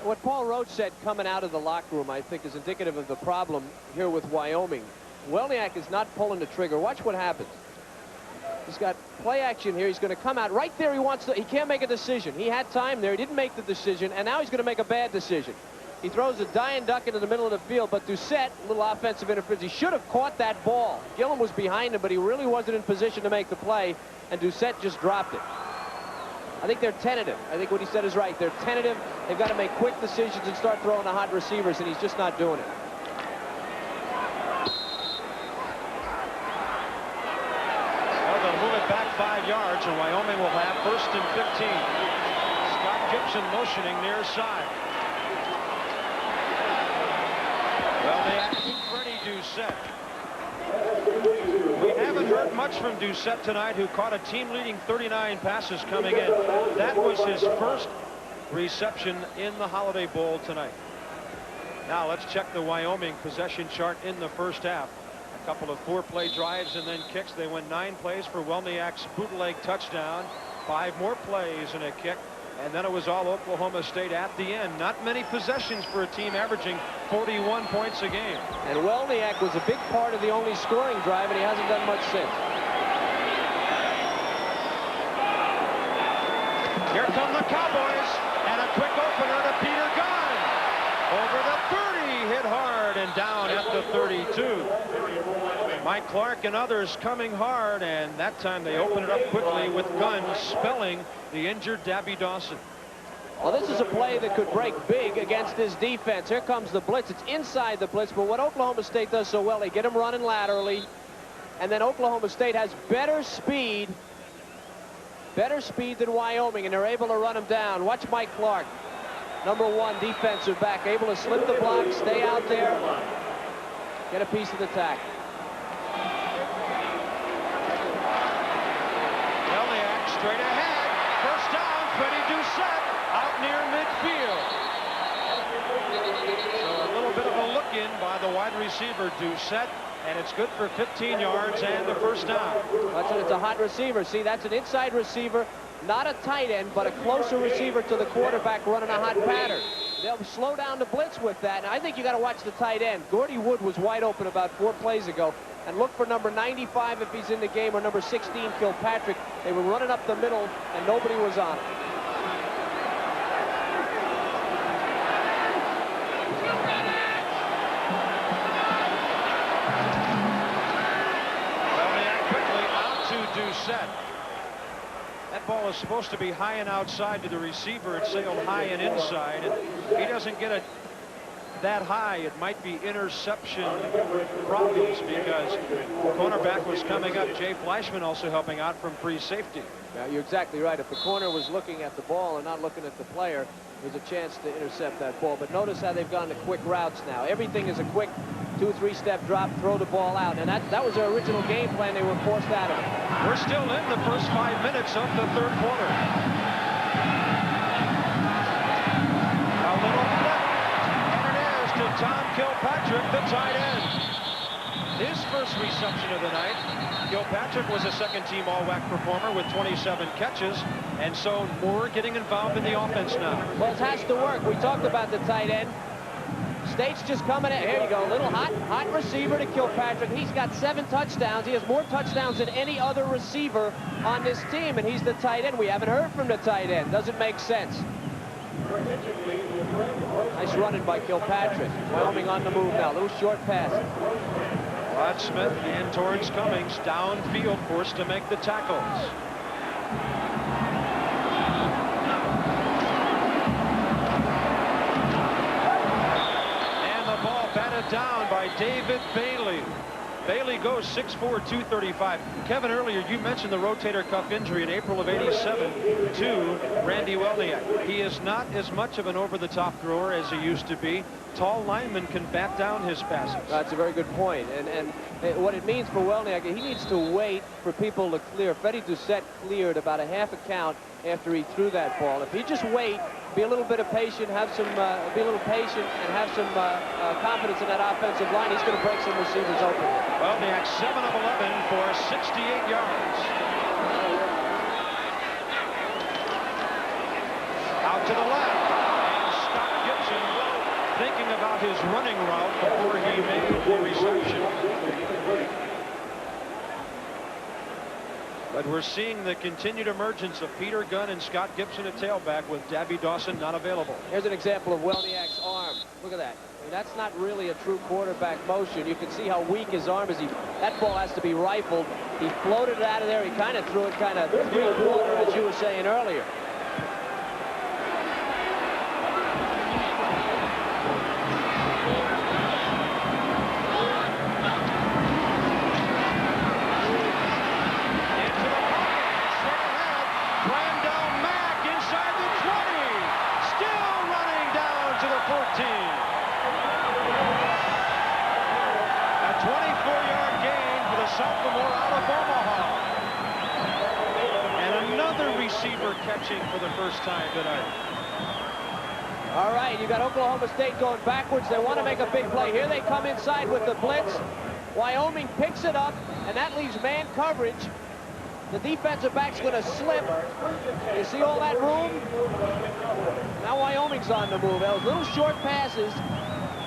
What Paul Roach said coming out of the locker room, I think, is indicative of the problem here with Wyoming. Wozniak is not pulling the trigger. Watch what happens. He's got play action here. He's going to come out right there. He can't make a decision. He had time there. He didn't make the decision, and now he's going to make a bad decision. He throws a dying duck into the middle of the field, but Doucette, a little offensive interference. He should have caught that ball. Gillum was behind him, but he really wasn't in position to make the play, and Doucette just dropped it. I think they're tentative. I think what he said is right. They're tentative. They've got to make quick decisions and start throwing the hot receivers, and he's just not doing it. Move it back 5 yards, and Wyoming will have 1st and 15. Scott Gibson motioning near side. Well, they asked Freddie Doucette. We haven't heard much from Doucette tonight, who caught a team-leading 39 passes coming in. That was his first reception in the Holiday Bowl tonight. Now let's check the Wyoming possession chart in the first half. A couple of 4-play drives and then kicks. They went 9 plays for Welniak's bootleg touchdown, 5 more plays and a kick, and then it was all Oklahoma State at the end. Not many possessions for a team averaging 41 points a game. And Welniak was a big part of the only scoring drive, and he hasn't done much since. Here come the Cowboys, and a quick opener to Peter Gunn. Over the 30, hit hard and down at the 32. Mike Clark and others coming hard, and that time they open it up quickly with Gunn spelling the injured Dabby Dawson. Well, this is a play that could break big against this defense. Here comes the blitz. It's inside the blitz, but what Oklahoma State does so well, they get him running laterally, and then Oklahoma State has better speed than Wyoming, and they're able to run him down. Watch Mike Clark, #1 defensive back, able to slip the block, stay out there, get a piece of the tack. Welniak straight ahead. First down, Freddie Doucette out near midfield. So a little bit of a look-in by the wide receiver, Doucette, and it's good for 15 yards and the first down. That's it. It's a hot receiver. See, that's an inside receiver, not a tight end, but a closer receiver to the quarterback running a hot pattern. They'll slow down the blitz with that, and I think you got to watch the tight end. Gordy Wood was wide open about 4 plays ago, and look for number 95 if he's in the game, or number 16, Kilpatrick. They were running up the middle, and nobody was on him. Doucette. That ball is supposed to be high and outside to the receiver. It sailed high and inside. And he doesn't get it that high. It might be interception problems because the cornerback was coming up. Jay Fleischman also helping out from free safety. Yeah, you're exactly right. If the corner was looking at the ball and not looking at the player, there's a chance to intercept that ball. But notice how they've gone to quick routes now. Everything is a quick 2-3-step drop, throw the ball out. And that was their original game plan. They were forced out of it. We're still in the first 5 minutes of the third quarter. A little flip, and it is to Tom Kilpatrick, the tight end. His first reception of the night. Kilpatrick was a second-team All-WAC performer with 27 catches, and so Moore getting involved in the offense now. Well, it has to work. We talked about the tight end. State's just coming in. Here you go. A little hot receiver to Kilpatrick. He's got 7 touchdowns. He has more touchdowns than any other receiver on this team, and he's the tight end. We haven't heard from the tight end. Doesn't make sense. Nice running by Kilpatrick. Wyoming on the move now. A little short pass. Rod Smith and Torrance Cummings downfield, forced to make the tackles. And the ball batted down by David Bailey. Bailey goes 6'4", 235. Kevin, earlier you mentioned the rotator cuff injury in April of '87 to Randy Welniak. He is not as much of an over-the-top thrower as he used to be. Tall linemen can bat down his passes. That's a very good point. And what it means for Welniak, he needs to wait for people to clear. Freddie Doucette cleared about a half a count after he threw that ball. If he just wait, be a little bit of patient, have some, be a little patient, and have some confidence in that offensive line, he's going to break some receivers open. Welniak 7 of 11 for 68 yards. Out to the left. Thinking about his running route before he made the reception. But we're seeing the continued emergence of Peter Gunn and Scott Gibson at tailback with Dabby Dawson not available. Here's an example of Welniak's arm. Look at that. I mean, that's not really a true quarterback motion. You can see how weak his arm is. That ball has to be rifled. He floated it out of there. He kind of threw it kind of three-quarter, as you were saying earlier. Catching for the first time tonight. All right, you got Oklahoma State going backwards. They want to make a big play. Here they come inside with the blitz. Wyoming picks it up, and that leaves man coverage. The defensive back's going to slip. You see all that room? Now Wyoming's on the move. Those little short passes,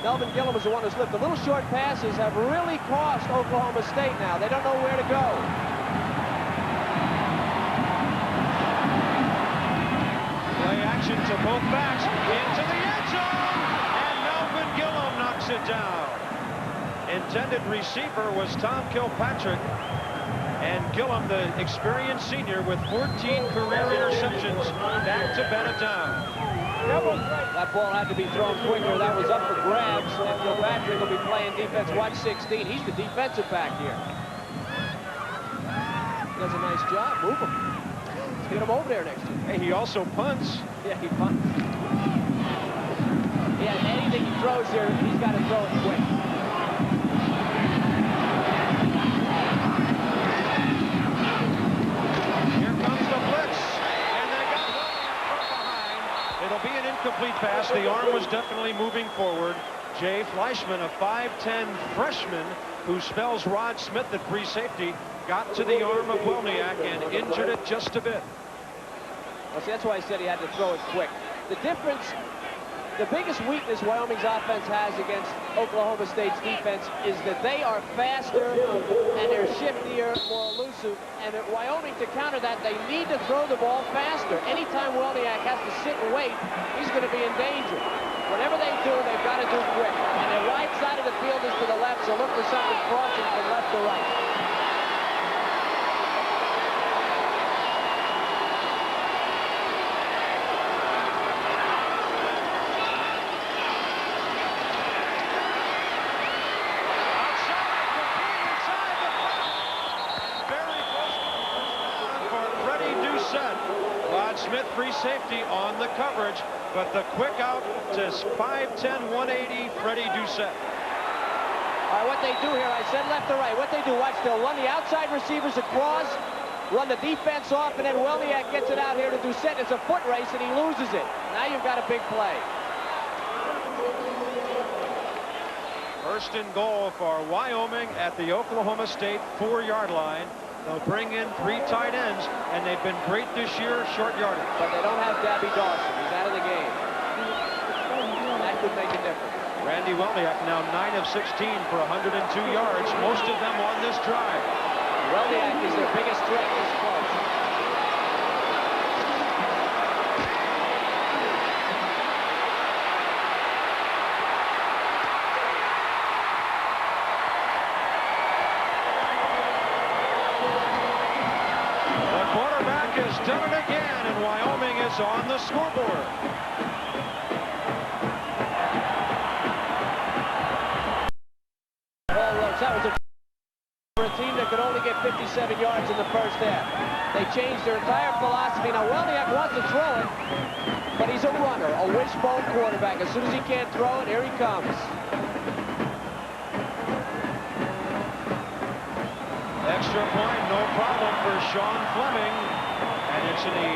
Melvin Gillum was the one who slipped. The little short passes have really cost Oklahoma State now. They don't know where to go. To both backs into the end zone, and Melvin Gillum knocks it down. Intended receiver was Tom Kilpatrick, and Gillum, the experienced senior with 14 career interceptions, back to bat it down. That ball had to be thrown quicker. That was up for grabs, and Kilpatrick will be playing defense. Watch 16. He's the defensive back here. He does a nice job. Move him. Get him over there next to him. Hey, he also punts. Yeah, he punts. Yeah, anything he throws here, he's got to throw it quick. Here comes the blitz, and they got Welniak from behind. It'll be an incomplete pass. The arm was definitely moving forward. Jay Fleischman, a 5'10 freshman who spells Rod Smith at free safety, got to the arm of Welniak and injured it just a bit. Well, see, that's why I said he had to throw it quick. The difference, the biggest weakness Wyoming's offense has against Oklahoma State's defense is that they are faster and they're shiftier, more elusive. And at Wyoming, to counter that, they need to throw the ball faster. Anytime Welniak has to sit and wait, he's going to be in danger. Whatever they do, they've got to do quick. And their right side of the field is to the left, so look for something crossing from left to right. Smith free safety on the coverage, but the quick out to 5'10", 180, Freddie Doucette. All right, what they do here, I said left to right. What they do, watch, they'll run the outside receivers across, run the defense off, and then Welniak gets it out here to Doucette. It's a foot race, and he loses it. Now you've got a big play. First and goal for Wyoming at the Oklahoma State 4-yard line. They'll bring in 3 tight ends, and they've been great this year, short yardage. But they don't have Dabby Dawson. He's out of the game. That could make a difference. Randy Welniak now 9 of 16 for 102 yards, most of them on this drive. Welniak is their biggest threat this close. The quarterback has done it again, and Wyoming is on the scoreboard. That was for a team that could only get 57 yards in the first half. They changed their entire philosophy. Now, Welniak wants to throw it, but he's a runner, a wishbone quarterback. As soon as he can't throw it, here he comes. Extra point, no problem for Sean Fleming. And it's in a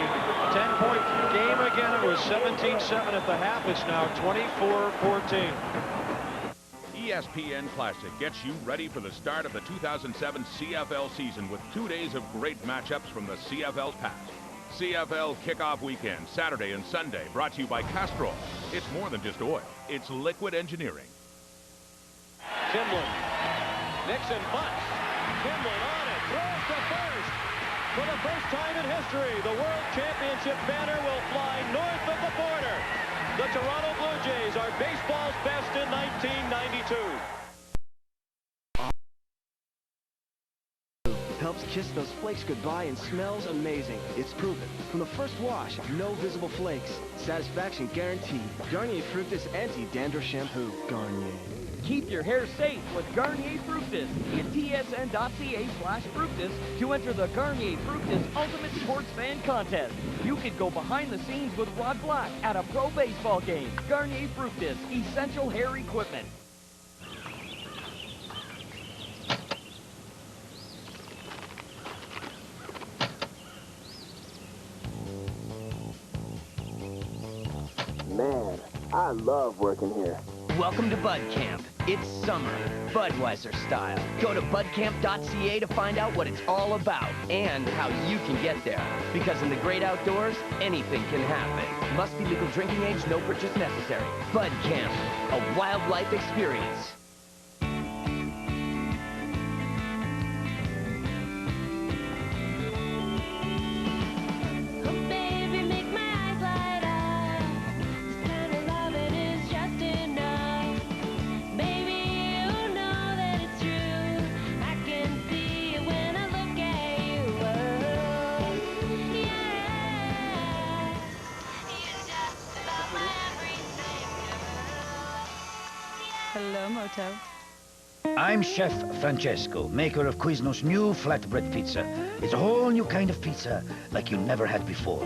10-point game again. It was 17-7 at the half. It's now 24-14. ESPN Classic gets you ready for the start of the 2007 CFL season with 2 days of great matchups from the CFL's past. CFL Kickoff Weekend, Saturday and Sunday, brought to you by Castrol. It's more than just oil, it's liquid engineering. Kimlin. Nixon bunts. Kimlin on it, throws to first. For the first time in history, the World Championship banner will fly north of the border. The Toronto Blue Jays are baseball's best in 1992. Helps kiss those flakes goodbye and smells amazing. It's proven. From the first wash, no visible flakes. Satisfaction guaranteed. Garnier Fructis Anti-Dandruff Shampoo. Garnier. Keep your hair safe with Garnier Fructis. At tsn.ca/Fructis to enter the Garnier Fructis Ultimate Sports Fan Contest. You could go behind the scenes with Rod Black at a pro baseball game. Garnier Fructis, essential hair equipment. Man, I love working here. Welcome to Bud Camp. It's summer, Budweiser style. Go to budcamp.ca to find out what it's all about and how you can get there. Because in the great outdoors, anything can happen. Must be legal drinking age, no purchase necessary. Bud Camp, a wildlife experience. Hello, Moto. I'm Chef Francesco, maker of Quiznos' new flatbread pizza. It's a whole new kind of pizza like you never had before.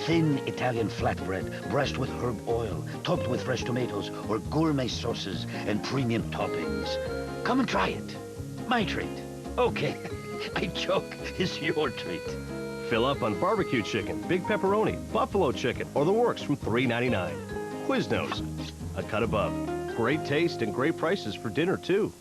Thin Italian flatbread, brushed with herb oil, topped with fresh tomatoes or gourmet sauces and premium toppings. Come and try it. My treat. Okay, I joke. It's your treat. Fill up on barbecue chicken, big pepperoni, buffalo chicken, or the works from $3.99. Quiznos, a cut above. Great taste and great prices for dinner, too.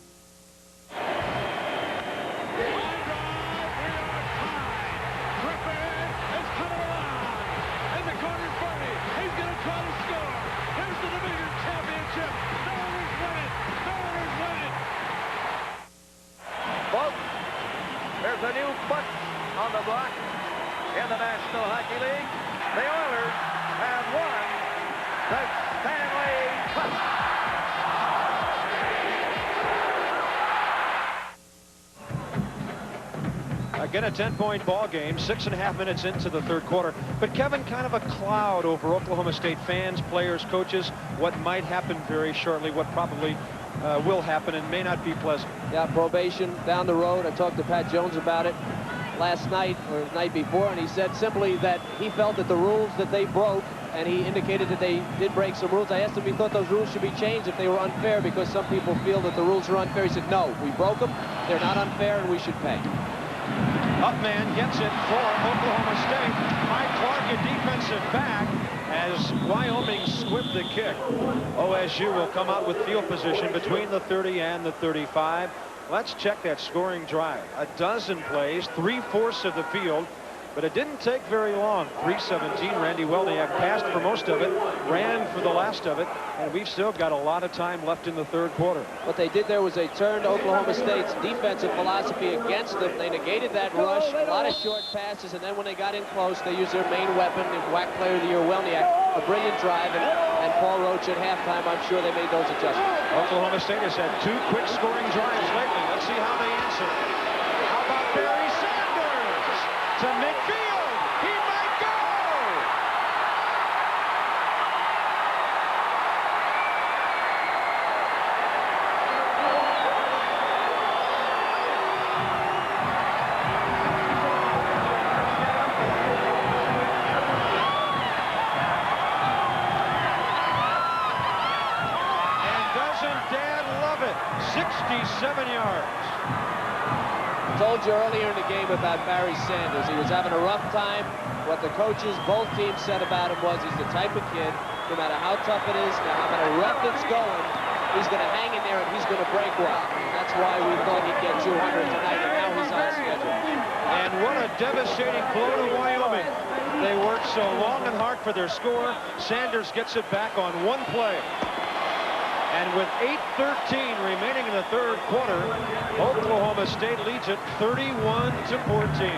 There's a new bunt on the block in the National Hockey League. The Oilers have won the Stanley Cup. Again, a 10-point ball game, 6.5 minutes into the third quarter. But Kevin, kind of a cloud over Oklahoma State fans, players, coaches. What might happen very shortly, what probably will happen and may not be pleasant. Yeah, probation down the road. I talked to Pat Jones about it last night or the night before, and he said simply that he felt that the rules that they broke, and he indicated that they did break some rules. I asked him if he thought those rules should be changed if they were unfair, because some people feel that the rules are unfair. He said, no, we broke them, they're not unfair, and we should pay. Upman gets it for Oklahoma State. Mike Clark, a defensive back, As Wyoming squibbed the kick, OSU will come out with field position between the 30 and the 35. Let's check that scoring drive. A dozen plays, 3/4 of the field, but it didn't take very long. 3:17. Randy Welniak passed for most of it, ran for the last of it, and we've still got a lot of time left in the third quarter. What they did there was they turned Oklahoma State's defensive philosophy against them. They negated that rush, a lot of short passes, and then when they got in close, they used their main weapon, the WAC Player of the Year, Welniak, a brilliant drive, and Paul Roach at halftime. I'm sure they made those adjustments. Oklahoma State has had 2 quick scoring drives lately. Let's see how they answer. How about Barry Sanders to midfield? He might go! And doesn't Dad love it? 67 yards. I told you earlier in the game about Barry Sanders. He was having a rough time. What the coaches, both teams said about him was he's the type of kid, no matter how tough it is, no matter how rough it's going, he's going to hang in there and he's going to break well. That's why we thought he'd get 200 tonight, and now he's on schedule. And what a devastating blow to Wyoming. They worked so long and hard for their score. Sanders gets it back on one play. And with 8:13 remaining in the third quarter, Oklahoma State leads it 31-14.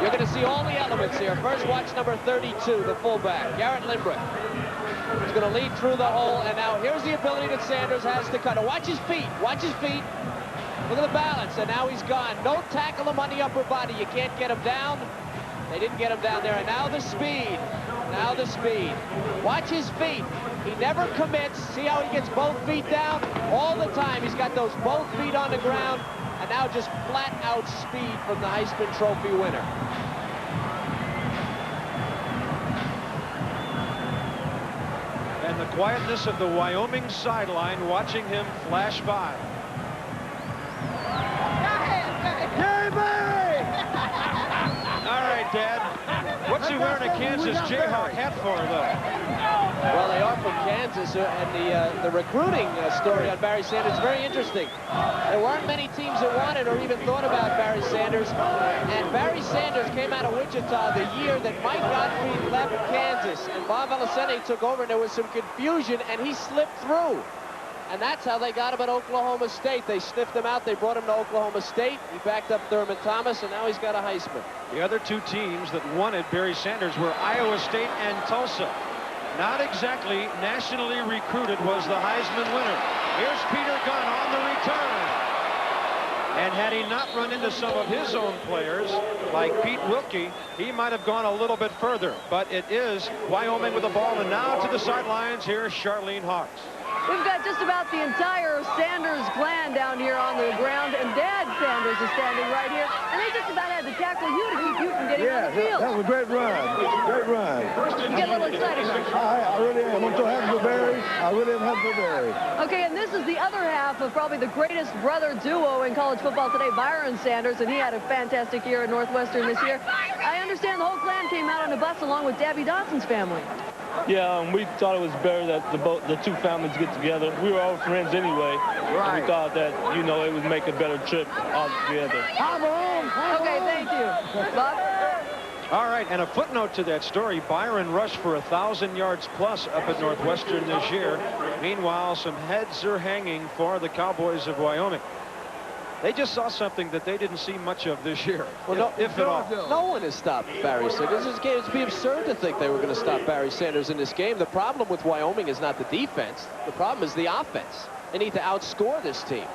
You're going to see all the elements here. First, watch number 32, the fullback, Garrett Limbrick. He's going to lead through the hole, and now here's the ability that Sanders has to cut it. Watch his feet. Watch his feet. Look at the balance, and now he's gone. No tackle him on the upper body. You can't get him down. They didn't get him down there, and now the speed. Now the speed. Watch his feet. He never commits. See how he gets both feet down? All the time, he's got those both feet on the ground, and now just flat out speed from the Heisman Trophy winner. And the quietness of the Wyoming sideline watching him flash by. Yay, Barry! All right, Dad. What's he wearing a Kansas Jayhawk hat for, though? Well, they are from Kansas, and the recruiting story on Barry Sanders is very interesting. There weren't many teams that wanted or even thought about Barry Sanders, and Barry Sanders came out of Wichita the year that Mike Gottfried left Kansas, and Bob Elisene took over, and there was some confusion, and he slipped through. And that's how they got him at Oklahoma State. They sniffed him out. They brought him to Oklahoma State. He backed up Thurman Thomas, and now he's got a Heisman. The other two teams that wanted Barry Sanders were Iowa State and Tulsa. Not exactly nationally recruited was the Heisman winner. Here's Peter Gunn on the return. And had he not run into some of his own players, like Pete Wilkie, he might have gone a little bit further. But it is Wyoming with the ball, and now to the sidelines. Here's Charlene Hawks. We've got just about the entire Sanders clan down here on the ground, and Dad Sanders is standing right here, and they just about had to tackle you to keep you from getting on the field. That was a great run. Great run. You get a little excited, don't you? I really am. I'm so happy for Barry. I really am happy for Barry. Okay, and this is the other half of probably the greatest brother duo in college football today, Byron Sanders, and he had a fantastic year at Northwestern this year. I understand the whole clan came out on a bus along with Dabby Dawson's family. Yeah, we thought it was better that the two families get together. We were all friends anyway. Right. We thought that, you know, it would make a better trip all together. Okay, thank you. Bob? All right, and a footnote to that story, Byron rushed for 1,000 yards plus up at Northwestern this year. Meanwhile, some heads are hanging for the Cowboys of Wyoming. They just saw something that they didn't see much of this year, well, if at all. No one has stopped Barry Sanders. This game, it'd be absurd to think they were going to stop Barry Sanders in this game. The problem with Wyoming is not the defense. The problem is the offense. They need to outscore this team.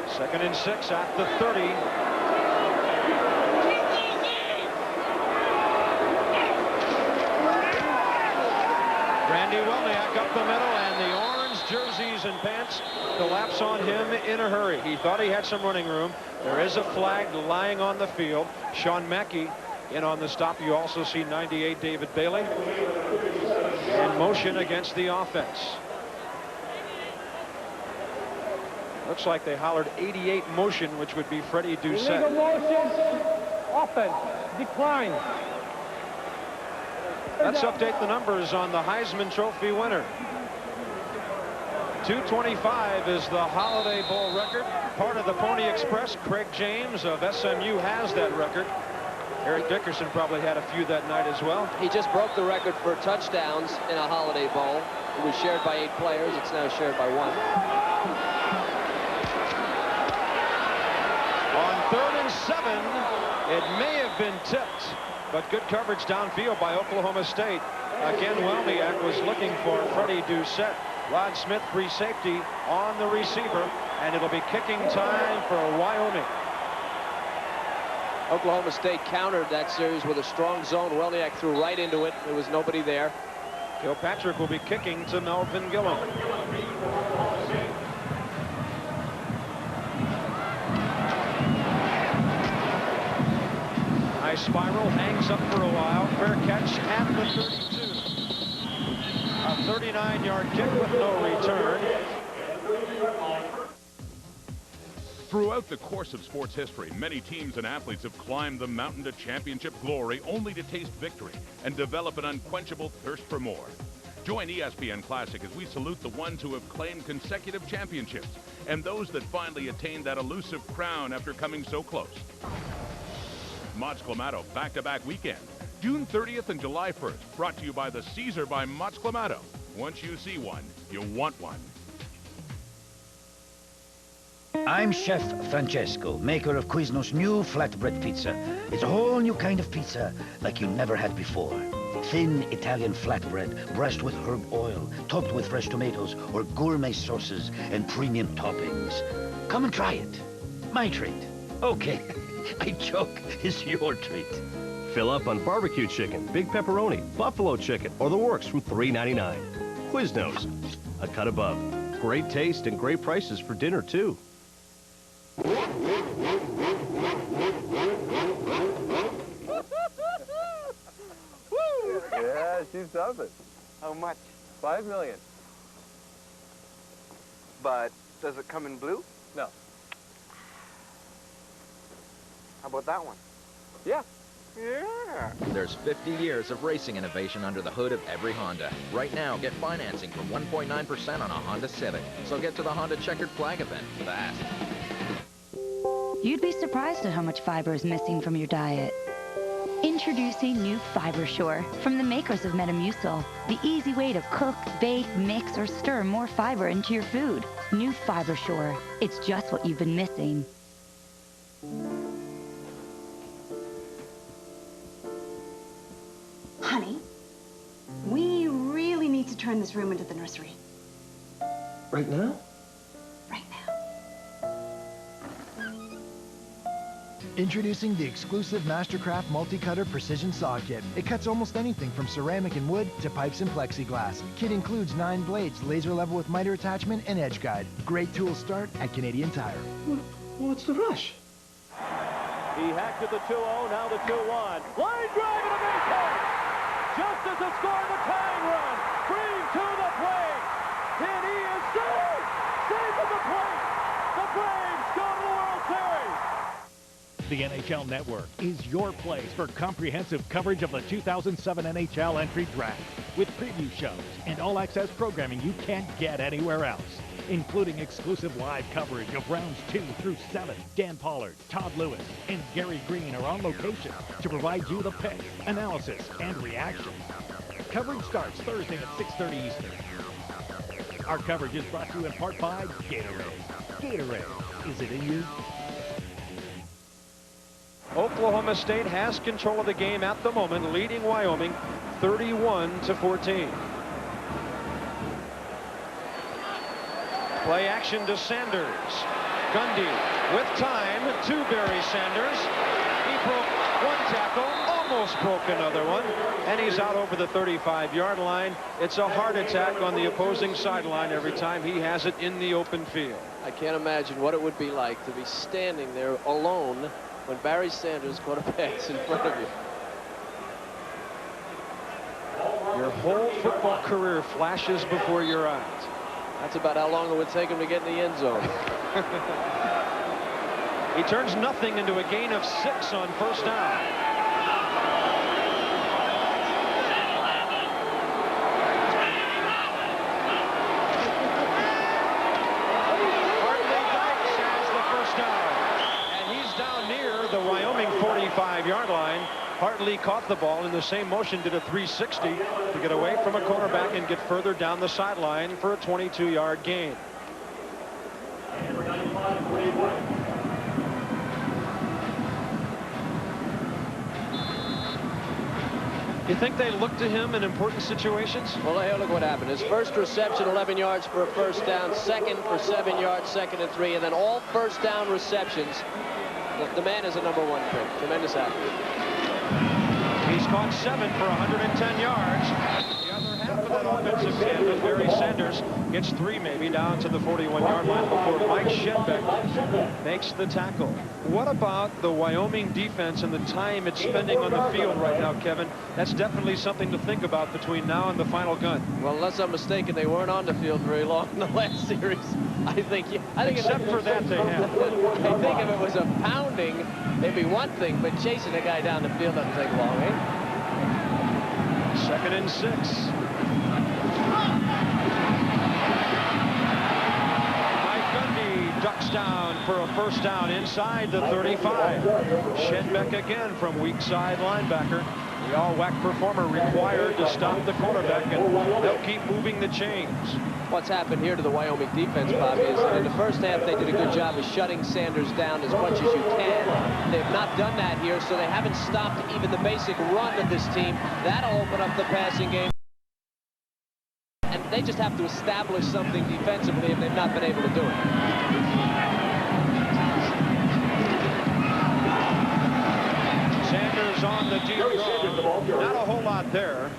2nd and 6 at the 30. Randy Welniak up the middle, and the orange jerseys and pants collapse on him in a hurry. He thought he had some running room. There is a flag lying on the field. Sean Mackey in on the stop. You also see 98 David Bailey in motion against the offense. Looks like they hollered 88 motion, which would be Freddie Doucette. Illegal motion, offense, decline. Let's update the numbers on the Heisman Trophy winner. 225 is the Holiday Bowl record. Part of the Pony Express. Craig James of SMU has that record. Eric Dickerson probably had a few that night as well. He just broke the record for touchdowns in a Holiday Bowl. It was shared by 8 players. It's now shared by 1. On 3rd and 7, it may have been tipped, but good coverage downfield by Oklahoma State. Again, Welmiak was looking for Freddie Doucette. Rod Smith, free safety on the receiver, and it'll be kicking time for Wyoming. Oklahoma State countered that series with a strong zone. Welniak threw right into it. There was nobody there. Kilpatrick will be kicking to Melvin Gillum. High spiral, hangs up for a while. Fair catch at the 32. A 39-yard kick with no return. Throughout the course of sports history, many teams and athletes have climbed the mountain to championship glory only to taste victory and develop an unquenchable thirst for more. Join ESPN Classic as we salute the ones who have claimed consecutive championships and those that finally attained that elusive crown after coming so close. Mott's Clamato back-to-back weekend, June 30th and July 1st, brought to you by the Caesar by Mott's Clamato. Once you see one, you want one. I'm Chef Francesco, maker of Quiznos new flatbread pizza. It's a whole new kind of pizza like you never had before. Thin Italian flatbread, brushed with herb oil, topped with fresh tomatoes or gourmet sauces and premium toppings. Come and try it. My treat. Okay, I joke. It's your treat. Fill up on barbecue chicken, big pepperoni, buffalo chicken, or the works from $3.99. Quiznos, a cut above. Great taste and great prices for dinner, too. Yeah, she's something. How much? $5 million. But does it come in blue? No. How about that one? Yeah. Yeah. There's 50 years of racing innovation under the hood of every Honda. Right now, get financing from 1.9% on a Honda Civic. So get to the Honda Checkered Flag event fast. You'd be surprised at how much fiber is missing from your diet. Introducing new Fiber Shore from the makers of Metamucil. The easy way to cook, bake, mix, or stir more fiber into your food. New Fiber Shore. It's just what you've been missing. Honey, we really need to turn this room into the nursery. Right now? Introducing the exclusive Mastercraft Multi-Cutter Precision Saw Kit. It cuts almost anything from ceramic and wood to pipes and plexiglass. Kit includes 9 blades, laser level with miter attachment and edge guide. Great tools start at Canadian Tire. What's the rush? He hacked to the 2-0, now the 2-1. Line drive and a base hit! Just as the score in the tying run. Green to the plate. And he is saved! Saved at the plate! The Braves go to the World Series! The NHL Network is your place for comprehensive coverage of the 2007 NHL Entry Draft with preview shows and all-access programming you can't get anywhere else, including exclusive live coverage of rounds 2 through 7. Dan Pollard, Todd Lewis, and Gary Green are on location to provide you the pick, analysis, and reaction. Coverage starts Thursday at 6:30 Eastern. Our coverage is brought to you in part by Gatorade. Gatorade, is it in you? Oklahoma State has control of the game at the moment, leading Wyoming 31-14. Play action to Sanders. Gundy with time to Barry Sanders. He broke one tackle, almost broke another one, and he's out over the 35-yard line. It's a heart attack on the opposing sideline every time he has it in the open field. I can't imagine what it would be like to be standing there alone when Barry Sanders caught a pass in front of you. Your whole football career flashes before your eyes. That's about how long it would take him to get in the end zone. He turns nothing into a gain of 6 on first down. Hartley caught the ball in the same motion, did a 360 to get away from a cornerback and get further down the sideline for a 22-yard gain. You think they look to him in important situations? Well, here, look what happened. His first reception, 11 yards for a first down. Second for 7 yards, second and 3. And then all first down receptions. The man is a #1 pick. Tremendous athlete. He's caught 7 for 110 yards. The other half of that offensive canvas, Barry Sanders gets 3 maybe down to the 41-yard line before Mike Shenbeck makes the tackle. What about the Wyoming defense and the time it's spending on the field right now, Kevin? That's definitely something to think about between now and the final gun. Well, unless I'm mistaken, they weren't on the field very long in the last series. I think except for that they have. I think if it was a pounding, it'd be one thing, but chasing a guy down the field doesn't take long, eh? 2nd and 6. Mike Gundy ducks down for a first down inside the 35. Shenbeck again from weak side linebacker. The all-WAC performer required to stop the quarterback, and they'll keep moving the chains. What's happened here to the Wyoming defense, Bobby, is that in the first half they did a good job of shutting Sanders down as much as you can. They've not done that here, so they haven't stopped even the basic run of this team. That'll open up the passing game. And they just have to establish something defensively if they've not been able to do it. Sanders on the deep draw. Not a whole lot there.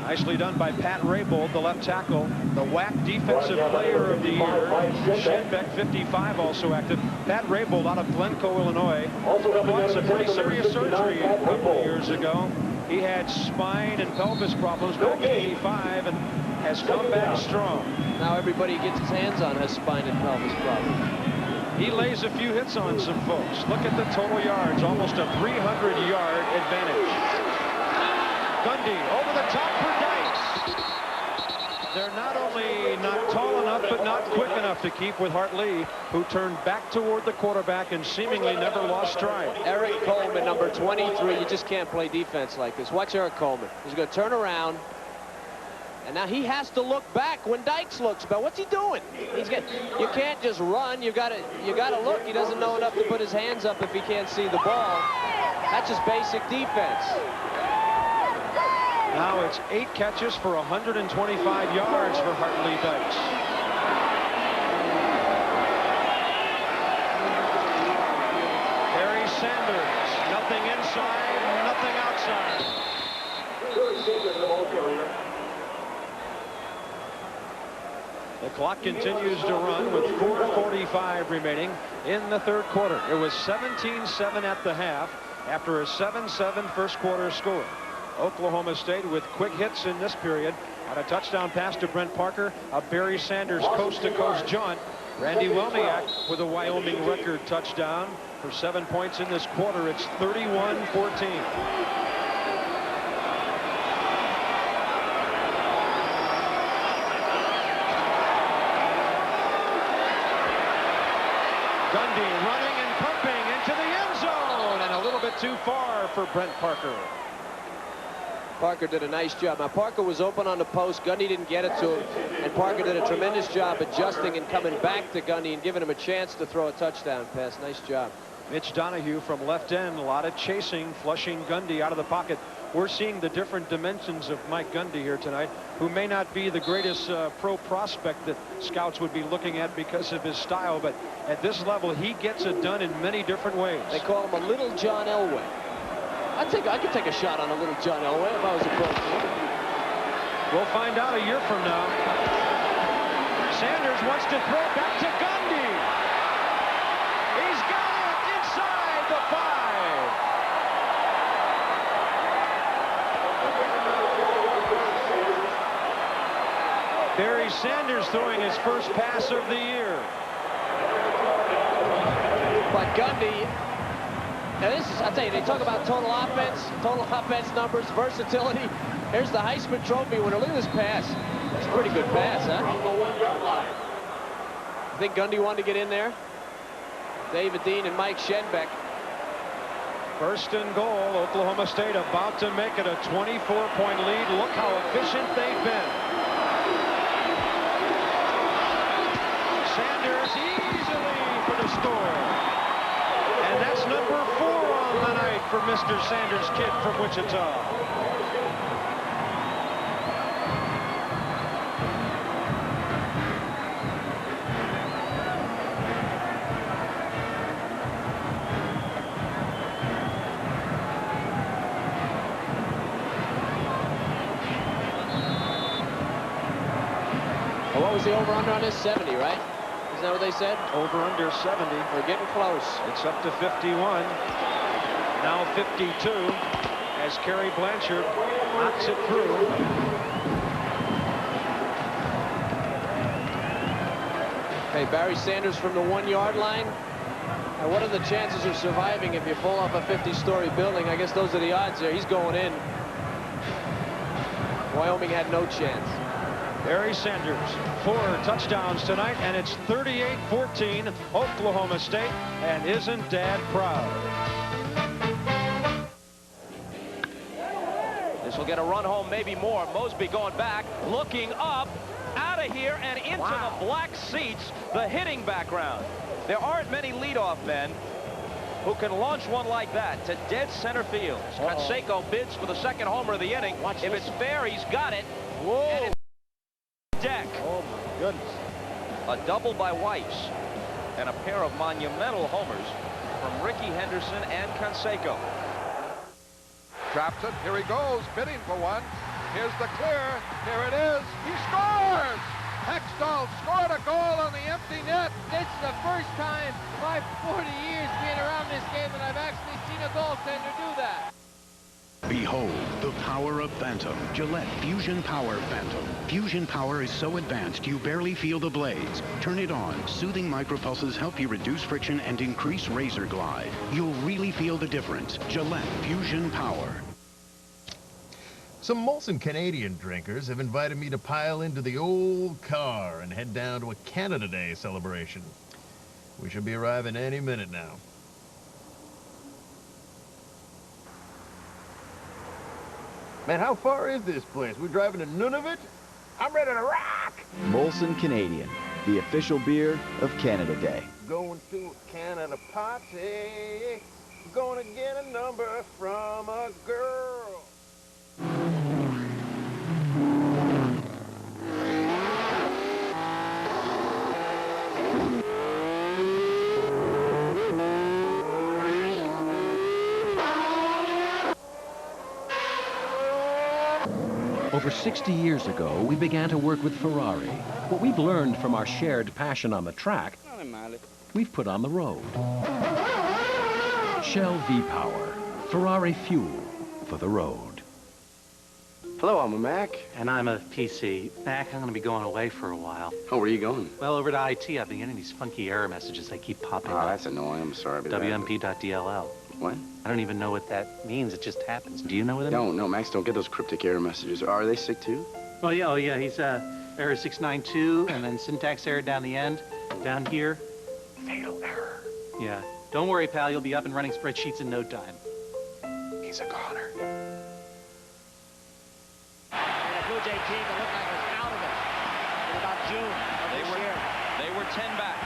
Nicely done by Pat Raybould, the left tackle, the WAC Defensive Player of the Year. Shenbeck, 55, also active. Pat Raybould out of Glencoe, Illinois. Had some pretty serious surgery a couple of years ago. He had spine and pelvis problems back in '85 and has come back strong. Now everybody gets his hands on has spine and pelvis problems. He lays a few hits on some folks. Look at the total yards, almost a 300-yard advantage. Gundy over the top for Dykes. They're not only not tall enough, but not quick enough to keep with Hartley, who turned back toward the quarterback and seemingly never lost stride. Eric Coleman, number 23. You just can't play defense like this. Watch Eric Coleman. He's going to turn around. And now he has to look back when Dykes looks back. What's he doing? You can't just run. You got to look. He doesn't know enough to put his hands up if he can't see the ball. That's just basic defense. Now it's 8 catches for 125 yards for Hartley Dykes. Barry Sanders, nothing inside, nothing outside. The clock continues to run with 4:45 remaining in the third quarter. It was 17-7 at the half after a 7-7 first quarter score. Oklahoma State with quick hits in this period. On a touchdown pass to Brent Parker, a Barry Sanders coast-to-coast jaunt. Randy Welniak with a Wyoming record touchdown for 7 points in this quarter. It's 31-14. Gundy running and pumping into the end zone, and a little bit too far for Brent Parker. Parker did a nice job. Now, Parker was open on the post. Gundy didn't get it to him. And Parker did a tremendous job adjusting and coming back to Gundy and giving him a chance to throw a touchdown pass. Nice job. Mitch Donahue from left end. A lot of chasing, flushing Gundy out of the pocket. We're seeing the different dimensions of Mike Gundy here tonight, who may not be the greatest pro prospect that scouts would be looking at because of his style. But at this level, he gets it done in many different ways. They call him a little John Elway. I could take a shot on a little John Elway if I was a coach. We'll find out a year from now. Sanders wants to throw back to Gundy. He's got it inside the 5. Barry Sanders throwing his first pass of the year. But Gundy, now this is, I'll tell you, they talk about total offense numbers, versatility. Here's the Heisman Trophy winner. Look at this pass. That's a pretty good pass, huh? I think Gundy wanted to get in there. David Dean and Mike Shenbeck. First and goal. Oklahoma State about to make it a 24-point lead. Look how efficient they've been. Sanders easily for the score. And that's number 4 on the night for Mr. Sanders' kid from Wichita. Well, what was the over-under on this? 70, right? Isn't that what they said? Over-under 70. We're getting close. It's up to 51. Now 52 as Kerry Blanchard knocks it through. Hey, Barry Sanders from the 1-yard line. And what are the chances of surviving if you fall off a 50-story building? I guess those are the odds there. He's going in. Wyoming had no chance. Barry Sanders, 4 touchdowns tonight, and it's 38-14 Oklahoma State, and isn't Dad proud? This will get a run home, maybe more. Mosby going back, looking up, out of here, and into the black seats, the hitting background. There aren't many leadoff men who can launch one like that to dead center field. Canseco bids for the second homer of the inning. If it's fair, he's got it. Whoa. Deck. Oh my goodness. A double by Weiss and a pair of monumental homers from Ricky Henderson and Canseco. Traps it. Here he goes, bidding for one. Here's the clear. Here it is. He scores! Hextall scored a goal on the empty net. This is the first time in my 40 years being around this game that I've actually seen a goaltender do that. Behold the power of Phantom. Gillette Fusion Power Phantom. Fusion Power is so advanced you barely feel the blades. Turn it on. Soothing micropulses help you reduce friction and increase razor glide. You'll really feel the difference. Gillette Fusion Power. Some Molson Canadian drinkers have invited me to pile into the old car and head down to a Canada Day celebration. We should be arriving any minute now. Man, how far is this place? We're driving to Nunavut? I'm ready to rock! Molson Canadian, the official beer of Canada Day. Going to a Canada party. Gonna get a number from a girl. Over 60 years ago, we began to work with Ferrari. What we've learned from our shared passion on the track, we've put on the road. Shell V-Power, Ferrari fuel for the road. Hello, I'm a Mac. And I'm a PC. Mac, I'm going to be going away for a while. Oh, where are you going? Well, over to IT. I've been getting these funky error messages. They keep popping up. Oh, that's annoying. I'm sorry about that. WMP.dll. What? I don't even know what that means. It just happens. Do you know what it means? No, Max, don't get those cryptic error messages. Are they sick too? Oh, yeah. He's error 692, and then syntax error down the end. Down here, fatal error. Yeah. Don't worry, pal. You'll be up and running spreadsheets in no time. He's a goner. The Blue Jay team that looked like it was out of it in about June of this year. They were 10 back.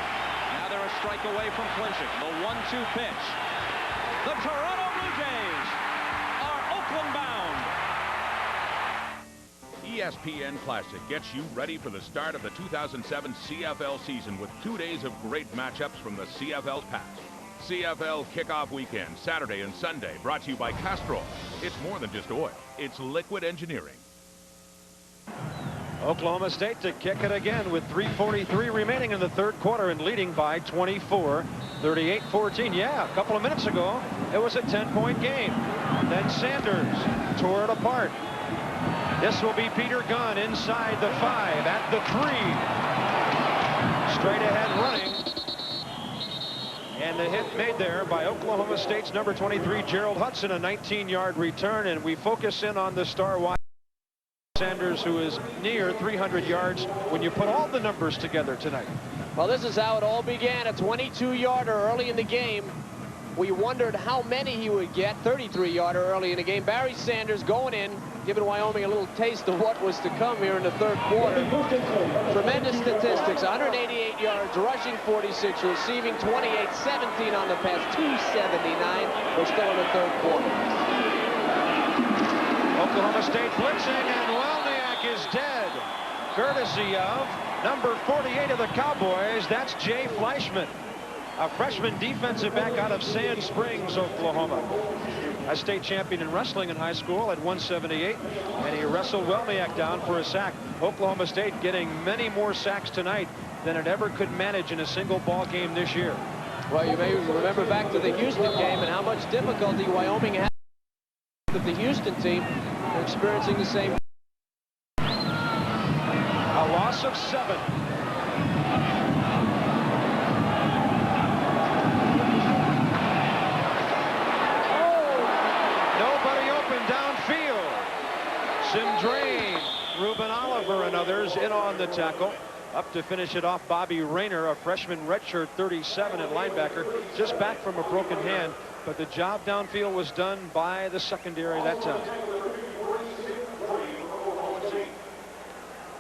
Now they're a strike away from clinching. The 1-2 pitch. The Toronto Blue Jays are Oakland-bound. ESPN Classic gets you ready for the start of the 2007 CFL season with 2 days of great matchups from the CFL's past. CFL Kickoff Weekend, Saturday and Sunday, brought to you by Castrol. It's more than just oil. It's liquid engineering. Oklahoma State to kick it again with 3:43 remaining in the third quarter and leading by 24, 38-14. Yeah, a couple of minutes ago, it was a 10-point game. Then Sanders tore it apart. This will be Peter Gunn inside the 5 at the 3. Straight ahead running. And the hit made there by Oklahoma State's number 23, Gerald Hudson, a 19-yard return. And we focus in on the star wide Sanders, who is near 300 yards when you put all the numbers together tonight. Well, this is how it all began. A 22-yarder early in the game. We wondered how many he would get. 33-yarder early in the game. Barry Sanders going in, giving Wyoming a little taste of what was to come here in the third quarter. Tremendous statistics. 188 yards, rushing 46, receiving 28, 17 on the pass, 279. We're still in the third quarter. Oklahoma State blitzing, and Welniak is dead. Courtesy of number 48 of the Cowboys. That's Jay Fleischman, a freshman defensive back out of Sand Springs, Oklahoma. A state champion in wrestling in high school at 178, and he wrestled Welniak down for a sack. Oklahoma State getting many more sacks tonight than it ever could manage in a single ball game this year. Well, you may remember back to the Houston game and how much difficulty Wyoming had with the Houston team. They're experiencing the same. A loss of 7. Nobody open downfield. Simdrain, Ruben Oliver and others in on the tackle. Up to finish it off, Bobby Rayner, a freshman redshirt 37 at linebacker, just back from a broken hand. But the job downfield was done by the secondary that time.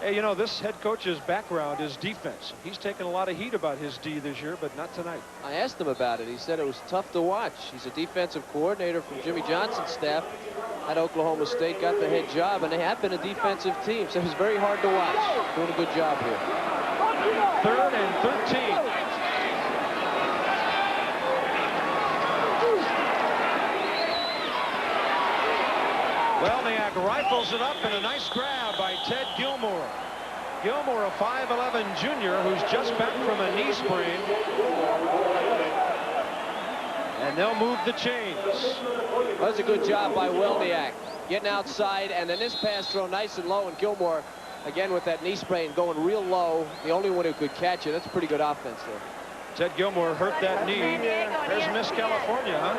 Hey, you know, this head coach's background is defense. He's taken a lot of heat about his D this year, but not tonight. I asked him about it. He said it was tough to watch. He's a defensive coordinator from Jimmy Johnson's staff at Oklahoma State, got the head job, and they have been a defensive team, so it was very hard to watch. Doing a good job here. 3rd and 13. Welniak rifles it up, and a nice grab by Ted Gilmore. Gilmore, a 5'11" junior who's just back from a knee sprain. And they'll move the chains. That was a good job by Welniak, getting outside, and then this pass thrown nice and low, and Gilmore, again with that knee sprain, going real low. The only one who could catch it. That's pretty good offense there. Ted Gilmore hurt that knee. There's Miss California, huh?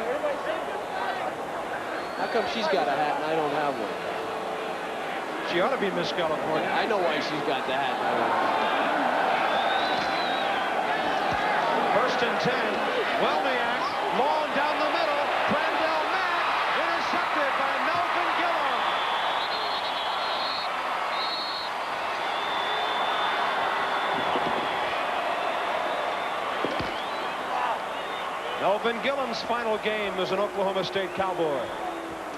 How come she's got a hat and I don't have one? She ought to be Miss California. I know why she's got the hat. 1st and 10. Welniak, long down the middle. Crandell Mack, intercepted by Melvin Gillum. Melvin Gillum's final game as an Oklahoma State Cowboy.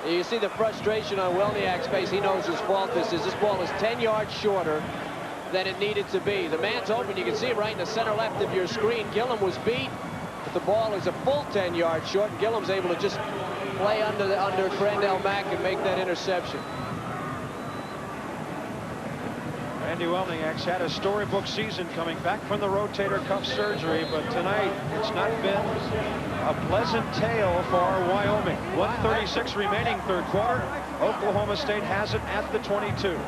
You see the frustration on Welniak's face. He knows his fault this is. This ball is 10 yards shorter than it needed to be. The man's open. You can see him right in the center left of your screen. Gillum was beat, but the ball is a full 10 yards short. Gillum's able to just play under Crandell Mack and make that interception. Randy Welniak's had a storybook season coming back from the rotator cuff surgery, but tonight it's not been a pleasant tale for Wyoming. 1:36 remaining third quarter. Oklahoma State has it at the 22.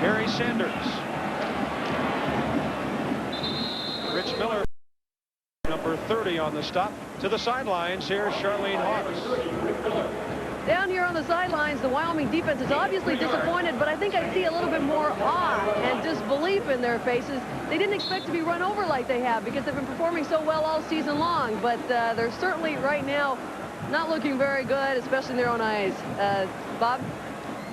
Barry Sanders. Rich Miller, number 30 on the stop. To the sidelines, here's Charlene Hawks. Down here on the sidelines, the Wyoming defense is obviously disappointed, but I think I see a little bit more awe and disbelief in their faces. They didn't expect to be run over like they have because they've been performing so well all season long, but they're certainly right now not looking very good, especially in their own eyes. Bob?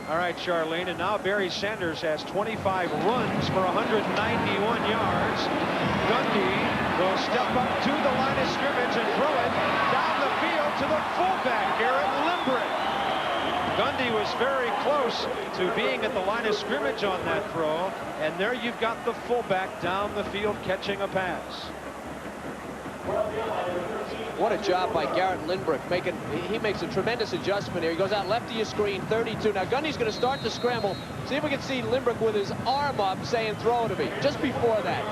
All right, Charlene, and now Barry Sanders has 25 runs for 191 yards. Gundy will step up to the line of scrimmage and throw it down the field to the fullback, Garrett Limbrick. Gundy was very close to being at the line of scrimmage on that throw, and there you've got the fullback down the field catching a pass. What a job by Garrett Limbrick. He makes a tremendous adjustment here. He goes out left of your screen, 32. Now Gundy's going to start to scramble. See if we can see Limbrick with his arm up saying throw to me. Just before that,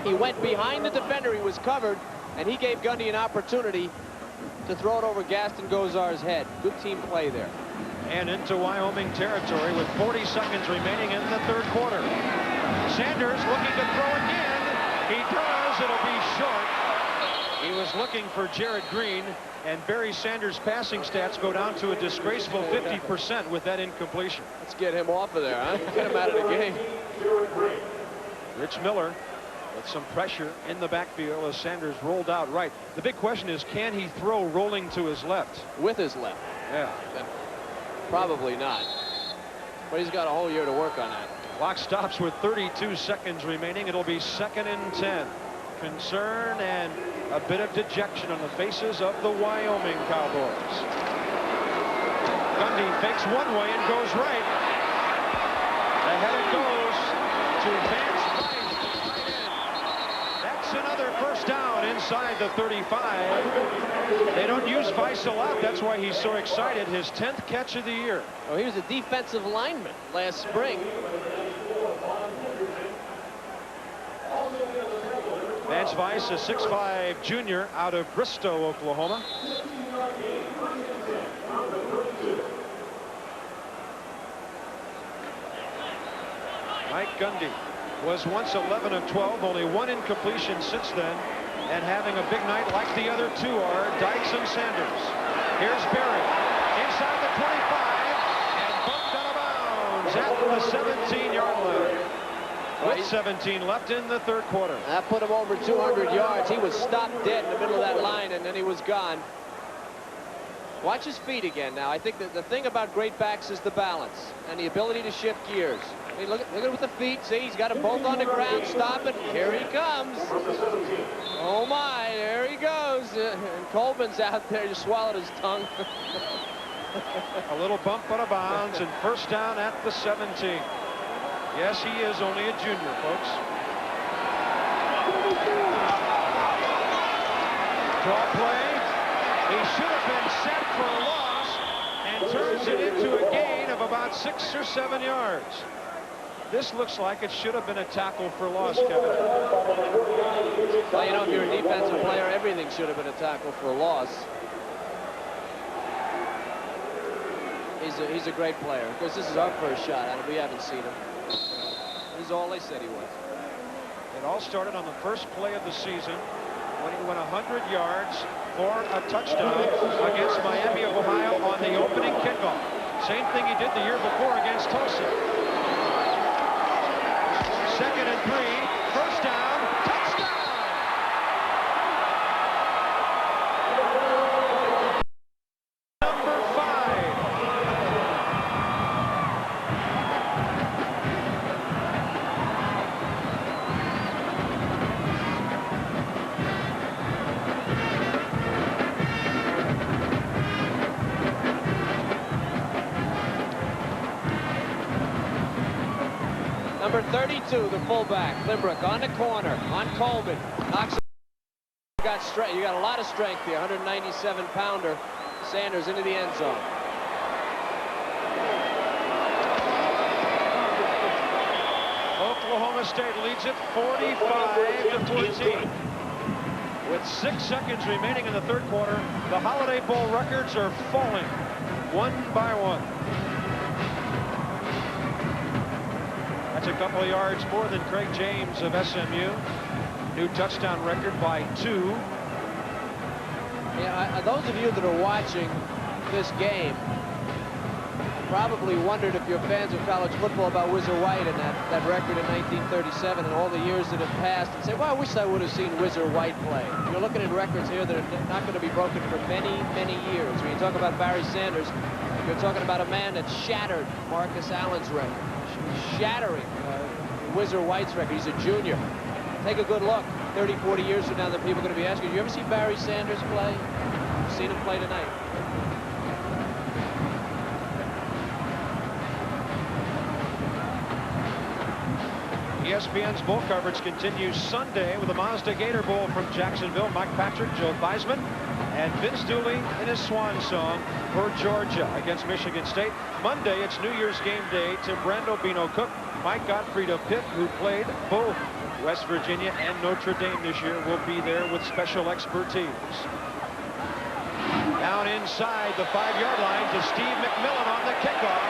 he went behind the defender. He was covered, and he gave Gundy an opportunity to throw it over Gaston Gozar's head. Good team play there. And into Wyoming territory with 40 seconds remaining in the third quarter. Sanders looking to throw again. He does. It'll be short. He was looking for Jared Green, and Barry Sanders' passing stats go down to a disgraceful 50% with that incompletion. Let's get him off of there, huh? Get him out of the game. Rich Miller with some pressure in the backfield as Sanders rolled out right. The big question is, can he throw rolling to his left? With his left? Yeah. Probably not. But he's got a whole year to work on that. Clock stops with 32 seconds remaining. It'll be 2nd and 10. Concern and a bit of dejection on the faces of the Wyoming Cowboys. Gundy fakes one way and goes right. Ahead it goes to Vance Weiss, the tight end. That's another first down inside the 35. They don't use Weiss a lot. That's why he's so excited. His 10th catch of the year. Oh, he was a defensive lineman last spring. Vance Weiss, a 6'5" junior out of Bristow, Oklahoma. Mike Gundy was once 11 of 12, only one incompletion since then, and having a big night like the other two are, Dykes and Sanders. Here's Berry inside the 25 and bumped out of bounds at the 17-yard line. With 17 left in the third quarter. That put him over 200 yards. He was stopped dead in the middle of that line, and then he was gone. Watch his feet again now. I think that the thing about great backs is the balance and the ability to shift gears. I mean, look at it with the feet. See, he's got them both on the ground. Stop it. Here he comes. Oh, my. There he goes. And Coleman's out there. Just swallowed his tongue. A little bump out of bounds and first down at the 17. Yes, he is only a junior, folks. Draw play. He should have been set for a loss and turns it into a gain of about 6 or 7 yards. This looks like it should have been a tackle for loss, Kevin. Well, you know, if you're a defensive player, everything should have been a tackle for a loss. He's a great player. Of course, this is our first shot at him. We haven't seen him. This is all they said he was. It all started on the first play of the season when he went 100 yards for a touchdown against Miami of Ohio on the opening kickoff. Same thing he did the year before against Tulsa. 2nd and 3, first down, touchdown! Number 5. Number 32, the fullback, Limbrick, on the corner, on Coleman. Knocks it. You got a lot of strength here, 197-pounder. Sanders into the end zone. Oklahoma State leads it 45-14. With 6 seconds remaining in the third quarter, the Holiday Bowl records are falling one by one. That's a couple of yards more than Craig James of SMU. New touchdown record by 2. Yeah, those of you that are watching this game probably wondered, if you're fans of college football, about Whizzer White and that record in 1937 and all the years that have passed, and say, well, I wish I would have seen Whizzer White play. You're looking at records here that are not going to be broken for many, many years. When you talk about Barry Sanders, you're talking about a man that shattered Marcus Allen's record, shattering Whizzer White's record. He's a junior. Take a good look. 30, 40 years from now, that people are going to be asking, you ever see Barry Sanders play? You've seen him play tonight. ESPN's bowl coverage continues Sunday with the Mazda Gator Bowl from Jacksonville. Mike Patrick, Joe Theismann, and Vince Dooley in his swan song for Georgia against Michigan State. Monday, it's New Year's game day. Tim Brando, Bino Cook, Mike Gottfried of Pitt, who played both West Virginia and Notre Dame this year, will be there with special expertise. Down inside the 5-yard line to Steve McMillan on the kickoff.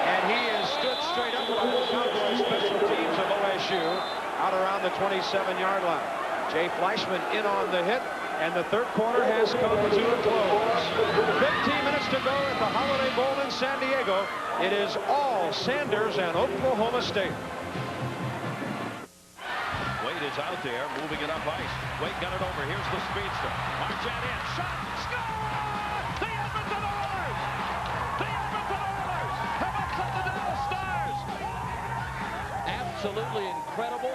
And he is stood straight up by the Cowboys special teams of OSU out around the 27-yard line. Jay Fleischman in on the hit, and the third quarter has come to a close. 15 minutes to go at the Holiday Bowl in San Diego. It is all Sanders and Oklahoma State. Wade is out there, moving it up ice. Wade got it over. Here's the speedster. Marchand in. Shot. Score! The Edmonton Oilers! The Edmonton Oilers have upset the Dallas Stars! Absolutely incredible.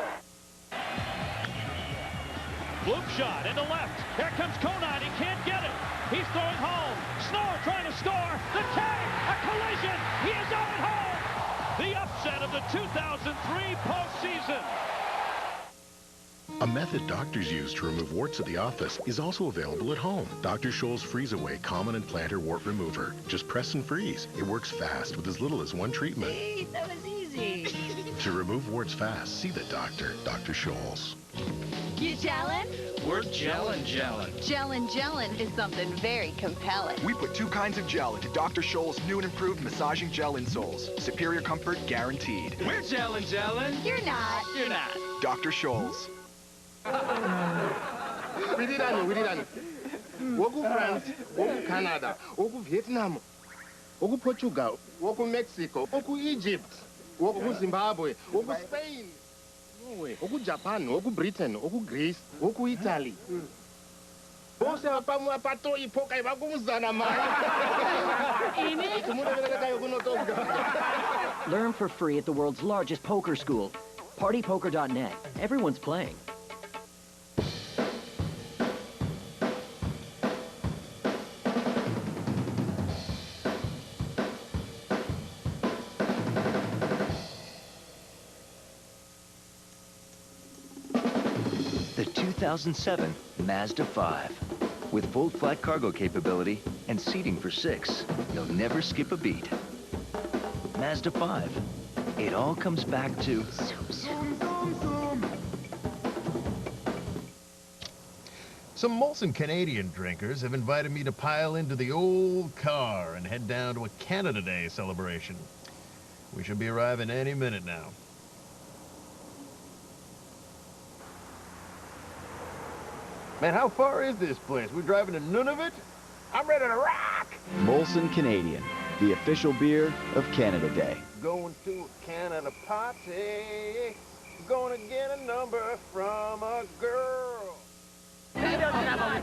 Loop shot into left. Here comes Conine. He can't get it. He's throwing home. Snow trying to score. The tag. A collision. He is out at home. The upset of the 2003 postseason. A method doctors use to remove warts at the office is also available at home. Dr. Scholl's Freeze Away Common and Plantar Wart Remover. Just press and freeze. It works fast with as little as one treatment. Hey, that was easy. To remove warts fast, see the doctor, Dr. Scholl's. You gelling? We're gelling. Gelling is something very compelling. We put 2 kinds of gel into Dr. Scholl's new and improved massaging gel insoles. Superior comfort guaranteed. We're gelling. You're not. You're not. Dr. Scholl's. 위리라니. woku France, woku Canada, woku Vietnam, woku Portugal, woku Mexico, woku Egypt, woku Zimbabwe, woku Spain, Norway, woku Japan, woku Britain, woku Greece, woku Italy. Bose apamwa pato ipoka ibakumzana mali. Learn for free at the world's largest poker school, partypoker.net. Everyone's playing. The 2007 Mazda 5. With full flat cargo capability and seating for 6, you'll never skip a beat. Mazda 5. It all comes back to... Some Molson Canadian drinkers have invited me to pile into the old car and head down to a Canada Day celebration. We should be arriving any minute now. Man, how far is this place? We're driving to Nunavut? I'm ready to rock! Molson Canadian, the official beer of Canada Day. Going to a Canada party. Gonna get a number from a girl. He doesn't have a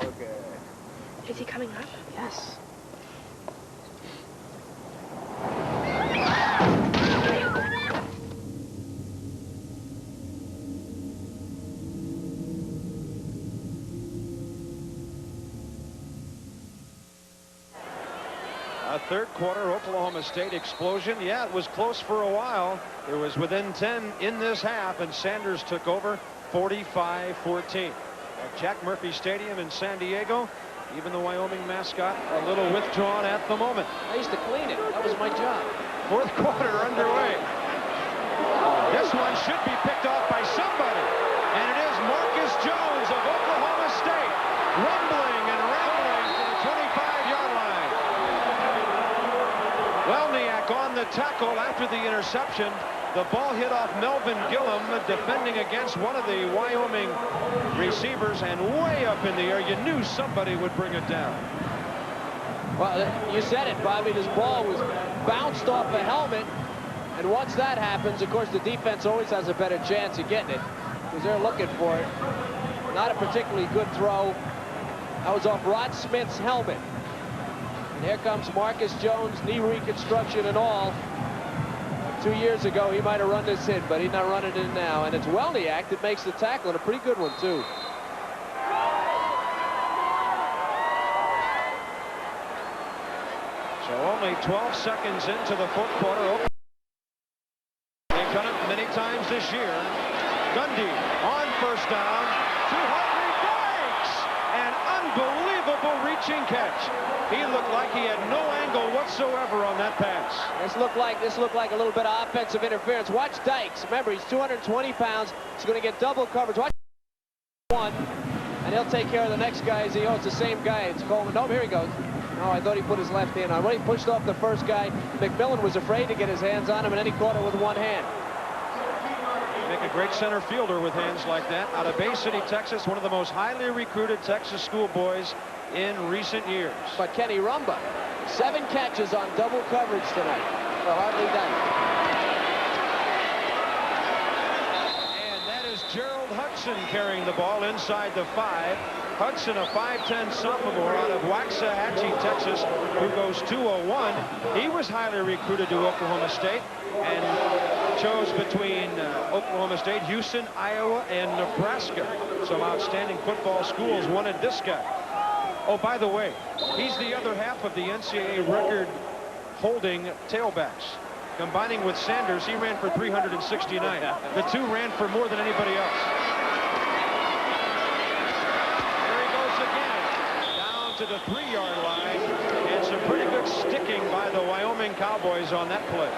Okay. Is he coming up? Yes. A third quarter Oklahoma State explosion. Yeah, it was close for a while. It was within 10 in this half, and Sanders took over 45-14. At Jack Murphy Stadium in San Diego, even the Wyoming mascot a little withdrawn at the moment. I used to clean it. That was my job. Fourth quarter underway. This one should be picked off by somebody, and it is Marcus Jones of Oklahoma State, rumbling and rambling to the 25-yard line. Welniak on the tackle after the interception. The ball hit off Melvin Gillum, defending against one of the Wyoming receivers, and way up in the air. You knew somebody would bring it down. Well, you said it, Bobby. This ball was bounced off a helmet, and once that happens, of course, the defense always has a better chance of getting it because they're looking for it. Not a particularly good throw. That was off Rod Smith's helmet. And here comes Marcus Jones, knee reconstruction and all. 2 years ago, he might have run this in, but he's not running it in now. And it's Welniak that makes the tackle, and a pretty good one, too. So only 12 seconds into the fourth quarter. They've done it many times this year. Gundy on first down. To Hartley breaks! An unbelievable reaching catch. He looked like he had no angle whatsoever on that pass. This looked like a little bit of offensive interference. Watch Dykes. Remember, he's 220 pounds. He's going to get double coverage. Watch one, and he'll take care of the next guy as he it's the same guy. It's Coleman. Oh, here he goes. Oh, I thought he put his left hand on. When he pushed off the first guy, McMillan was afraid to get his hands on him, and then he caught it with one hand. Make a great center fielder with hands like that. Out of Bay City, Texas, one of the most highly recruited Texas schoolboys in recent years. But Kenny Rumba, 7 catches on double coverage tonight for Hartley Dunn. Gerald Hudson carrying the ball inside the 5. Hudson, a 5'10" sophomore out of Waxahachie, Texas, who goes 201. He was highly recruited to Oklahoma State and chose between Oklahoma State, Houston, Iowa, and Nebraska. Some outstanding football schools wanted this guy. Oh, by the way, he's the other half of the NCAA record holding tailbacks. Combining with Sanders, he ran for 369. The two ran for more than anybody else. There he goes again. Down to the 3-yard line. And some pretty good sticking by the Wyoming Cowboys on that play.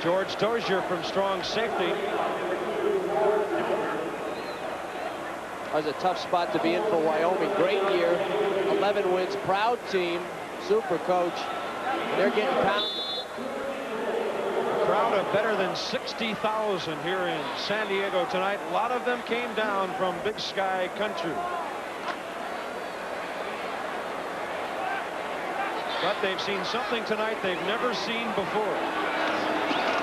George Dozier from strong safety. That was a tough spot to be in for Wyoming. Great year. 11 wins. Proud team. Super coach. And they're getting pounded. Crowd of better than 60,000 here in San Diego tonight. A lot of them came down from Big Sky country. But they've seen something tonight they've never seen before.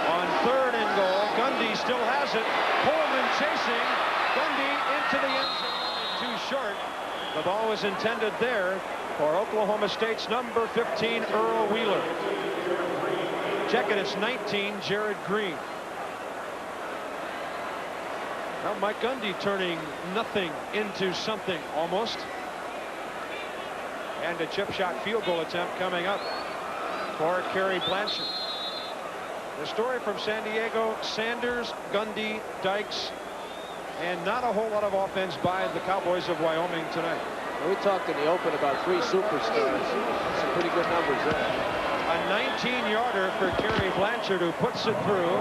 On 3rd and goal, Gundy still has it. Coleman chasing. Gundy into the end zone. Too short. The ball was intended there for Oklahoma State's number 15, Earl Wheeler. Check it, it's 19, Jared Green. Now Mike Gundy turning nothing into something almost. And a chip shot field goal attempt coming up for Kerry Blanchard. The story from San Diego, Sanders, Gundy, Dykes, and not a whole lot of offense by the Cowboys of Wyoming tonight. We talked in the open about 3 superstars. Some pretty good numbers there. A 19-yarder for Kerry Blanchard, who puts it through.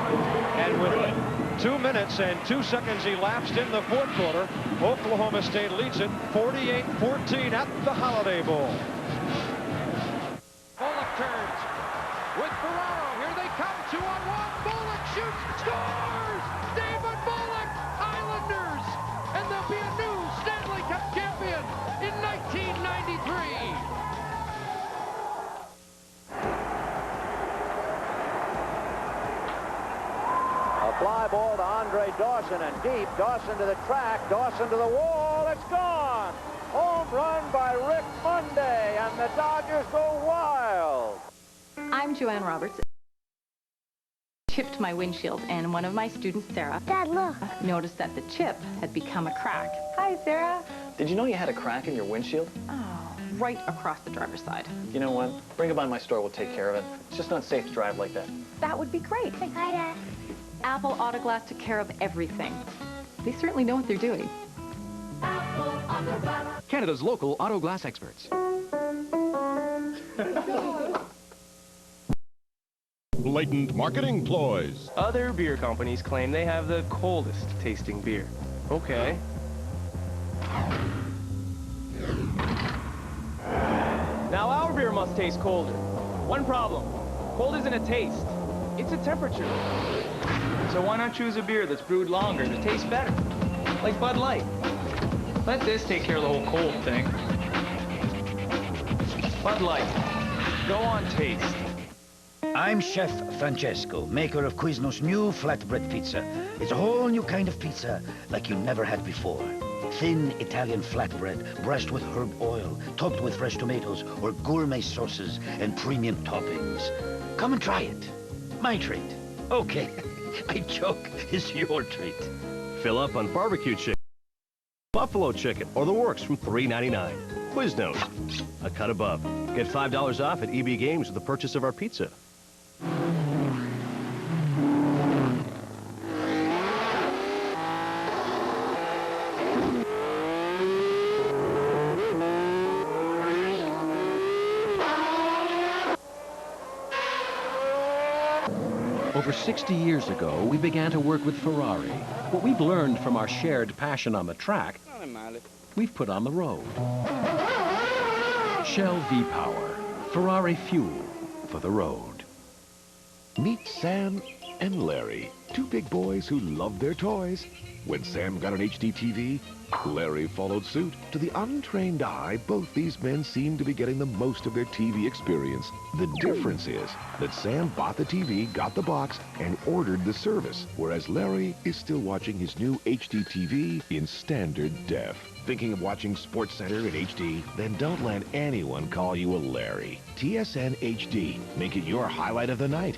And with 2 minutes and 2 seconds elapsed in the 4th quarter, Oklahoma State leads it 48-14 at the Holiday Bowl. Bullock turns with Ferraro. Here they come. 2-on-1. Bullock shoots. Scores! David Bullock! Islanders! And they'll be a new Stanley Cup champion in 1993. Fly ball to Andre Dawson, and deep. Dawson to the track. Dawson to the wall. It's gone. Home run by Rick Monday, and the Dodgers go wild. I'm Joanne Roberts. Chipped my windshield, and one of my students, Sarah, Dad, look, noticed that the chip had become a crack. Hi, Sarah. Did you know you had a crack in your windshield? Oh, right across the driver's side. You know what? Bring it by my store. We'll take care of it. It's just not safe to drive like that. That would be great. Hi, Dad. Apple Auto Glass took care of everything. They certainly know what they're doing. Canada's local auto glass experts. Blatant marketing ploys. Other beer companies claim they have the coldest tasting beer. Okay. Now our beer must taste colder. One problem. Cold isn't a taste. It's a temperature. So why not choose a beer that's brewed longer to taste better? Like Bud Light. Let this take care of the whole cold thing. Bud Light. Go on taste. I'm Chef Francesco, maker of Quiznos' new flatbread pizza. It's a whole new kind of pizza like you never had before. Thin Italian flatbread, brushed with herb oil, topped with fresh tomatoes or gourmet sauces and premium toppings. Come and try it. My treat. Okay, I joke, it's your treat. Fill up on barbecue chicken, buffalo chicken, or the works from $3.99. Quiznos, a cut above. Get $5 off at EB Games with the purchase of our pizza. Over 60 years ago, we began to work with Ferrari. What we've learned from our shared passion on the track, we've put on the road. Shell V-Power, Ferrari fuel for the road. Meet Sam and Larry, two big boys who loved their toys. When Sam got an HD TV, Larry followed suit. To the untrained eye, both these men seemed to be getting the most of their TV experience. The difference is that Sam bought the TV, got the box, and ordered the service, whereas Larry is still watching his new HD TV in standard def. Thinking of watching SportsCenter in HD? Then don't let anyone call you a Larry. TSN HD. Make it your highlight of the night.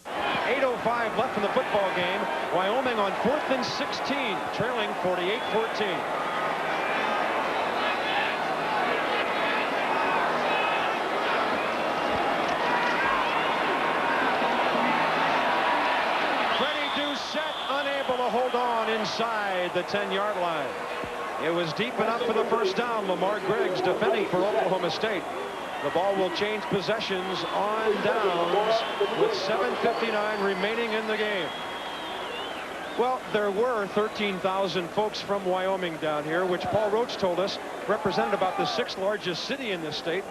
8:05 left in the football game. Wyoming on 4th and 16, trailing 48-14. Freddie Doucette unable to hold on inside the 10-yard line. It was deep enough for the first down. Lamar Greggs defending for Oklahoma State. The ball will change possessions on downs with 7:59 remaining in the game. Well, there were 13,000 folks from Wyoming down here, which Paul Roach told us represented about the 6th largest city in the state.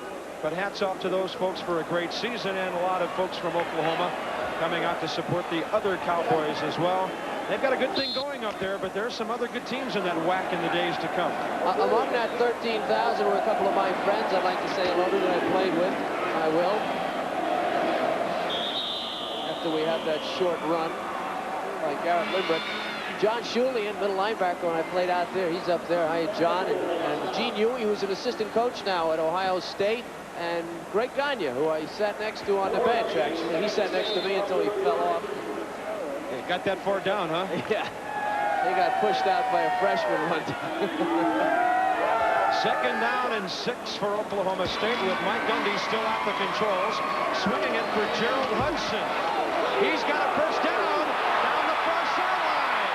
But hats off to those folks for a great season, and a lot of folks from Oklahoma coming out to support the other Cowboys as well. They've got a good thing going up there, but there's some other good teams in that WAC in the days to come. Among that 13,000 were a couple of my friends I'd like to say hello to that I played with. I will. After we have that short run by Garrett Limbrick. John Shulian, middle linebacker, when I played out there, he's up there. Hi, John. And Gene Huey, who's an assistant coach now at Ohio State. And Greg Gagne, who I sat next to on the bench, actually. He sat next to me until he fell off. Got that far down, huh? Yeah. He got pushed out by a freshman one time. 2nd down and 6 for Oklahoma State with Mike Gundy still at the controls. Swinging it for Gerald Hudson. He's got a first down the far sideline.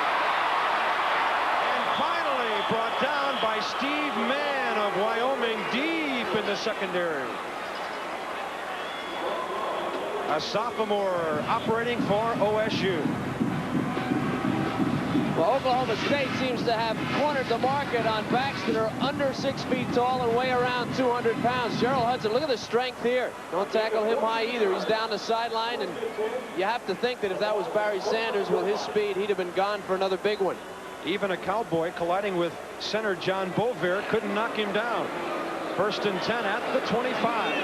And finally brought down by Steve Mann of Wyoming deep in the secondary. A sophomore operating for OSU. Well, Oklahoma State seems to have cornered the market on backs that are under 6 feet tall and weigh around 200 pounds. Gerald Hudson, look at the strength here. Don't tackle him high either. He's down the sideline, and you have to think that if that was Barry Sanders with his speed, he'd have been gone for another big one. Even a Cowboy colliding with center John Bovair couldn't knock him down. 1st and 10 at the 25.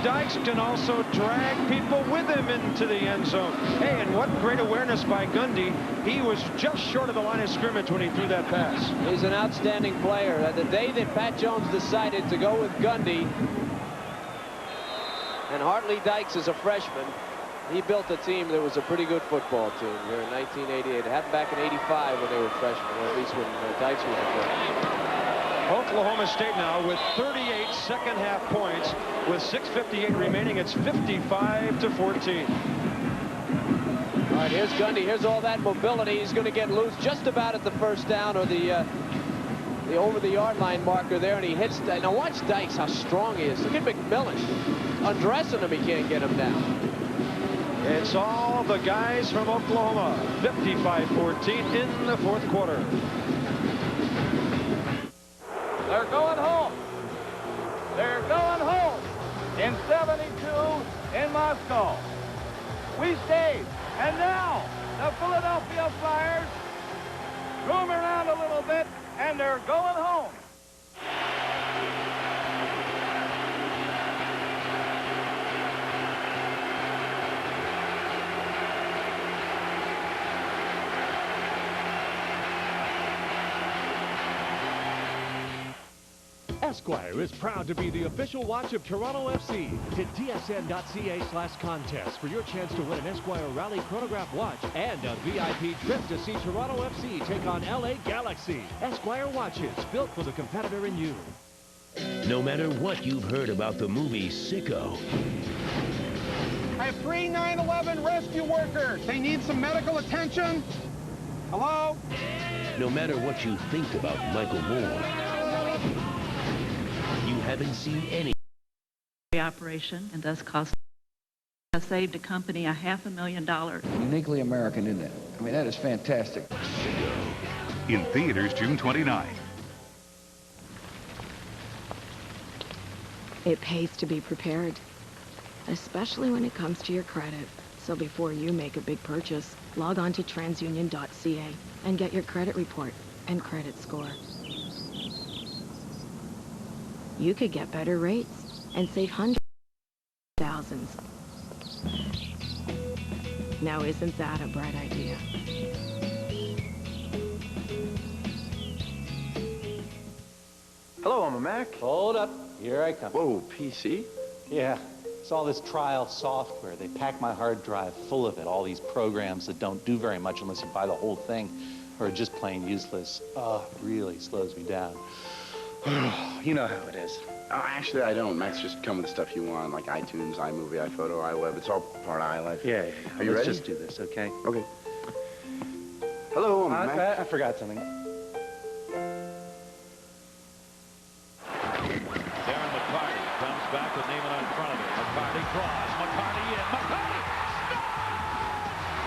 Dykes can also drag people with him into the end zone. Hey, and what great awareness by Gundy. He was just short of the line of scrimmage when he threw that pass. He's an outstanding player. The day that Pat Jones decided to go with Gundy, and Hartley Dykes is a freshman, he built a team that was a pretty good football team here in 1988. It happened back in '85 when they were freshmen, or at least when Dykes was a freshman. Oklahoma State now with 38 second-half points. With 6:58 remaining, it's 55-14. All right, here's Gundy. Here's all that mobility. He's going to get loose just about at the first down or the over-the-yard line marker there, and he hits. Now watch Dykes, how strong he is. Look at McMillan. Undressing him, he can't get him down. It's all the guys from Oklahoma. 55-14 in the 4th quarter. They're going home. They're going home in 72 in Moscow. We stayed. And now the Philadelphia Flyers roam around a little bit, and they're going home. Esquire is proud to be the official watch of Toronto FC. Hit tsn.ca/contest for your chance to win an Esquire Rally Chronograph watch and a VIP trip to see Toronto FC take on LA Galaxy. Esquire watches, built for the competitor in you. No matter what you've heard about the movie Sicko. I have 3 9/11 rescue workers. They need some medical attention. Hello? No matter what you think about Michael Moore. haven't seen any operation and thus cost saved the company $500,000. Uniquely American, isn't it? I mean, that is fantastic. In theaters June 29. It pays to be prepared, especially when it comes to your credit. So before you make a big purchase, log on to transunion.ca and get your credit report and credit score. You could get better rates and save hundreds of thousands. Now isn't that a bright idea? Hello, I'm a Mac. Hold up. Here I come. Whoa, PC? Yeah. It's all this trial software. They pack my hard drive full of it. All these programs that don't do very much unless you buy the whole thing or are just plain useless. Oh, it really slows me down. You know how it is. Oh, actually, I don't. Macs just come with the stuff you want, like iTunes, iMovie, iPhoto, iWeb. It's all part of iLife. Yeah. Are you ready? Let's just do this, okay? Okay. Hello, I'm Mac. I forgot something. Comes back with Neiman in front of him. McCarty draws. McCarty in. McCarty! Stop!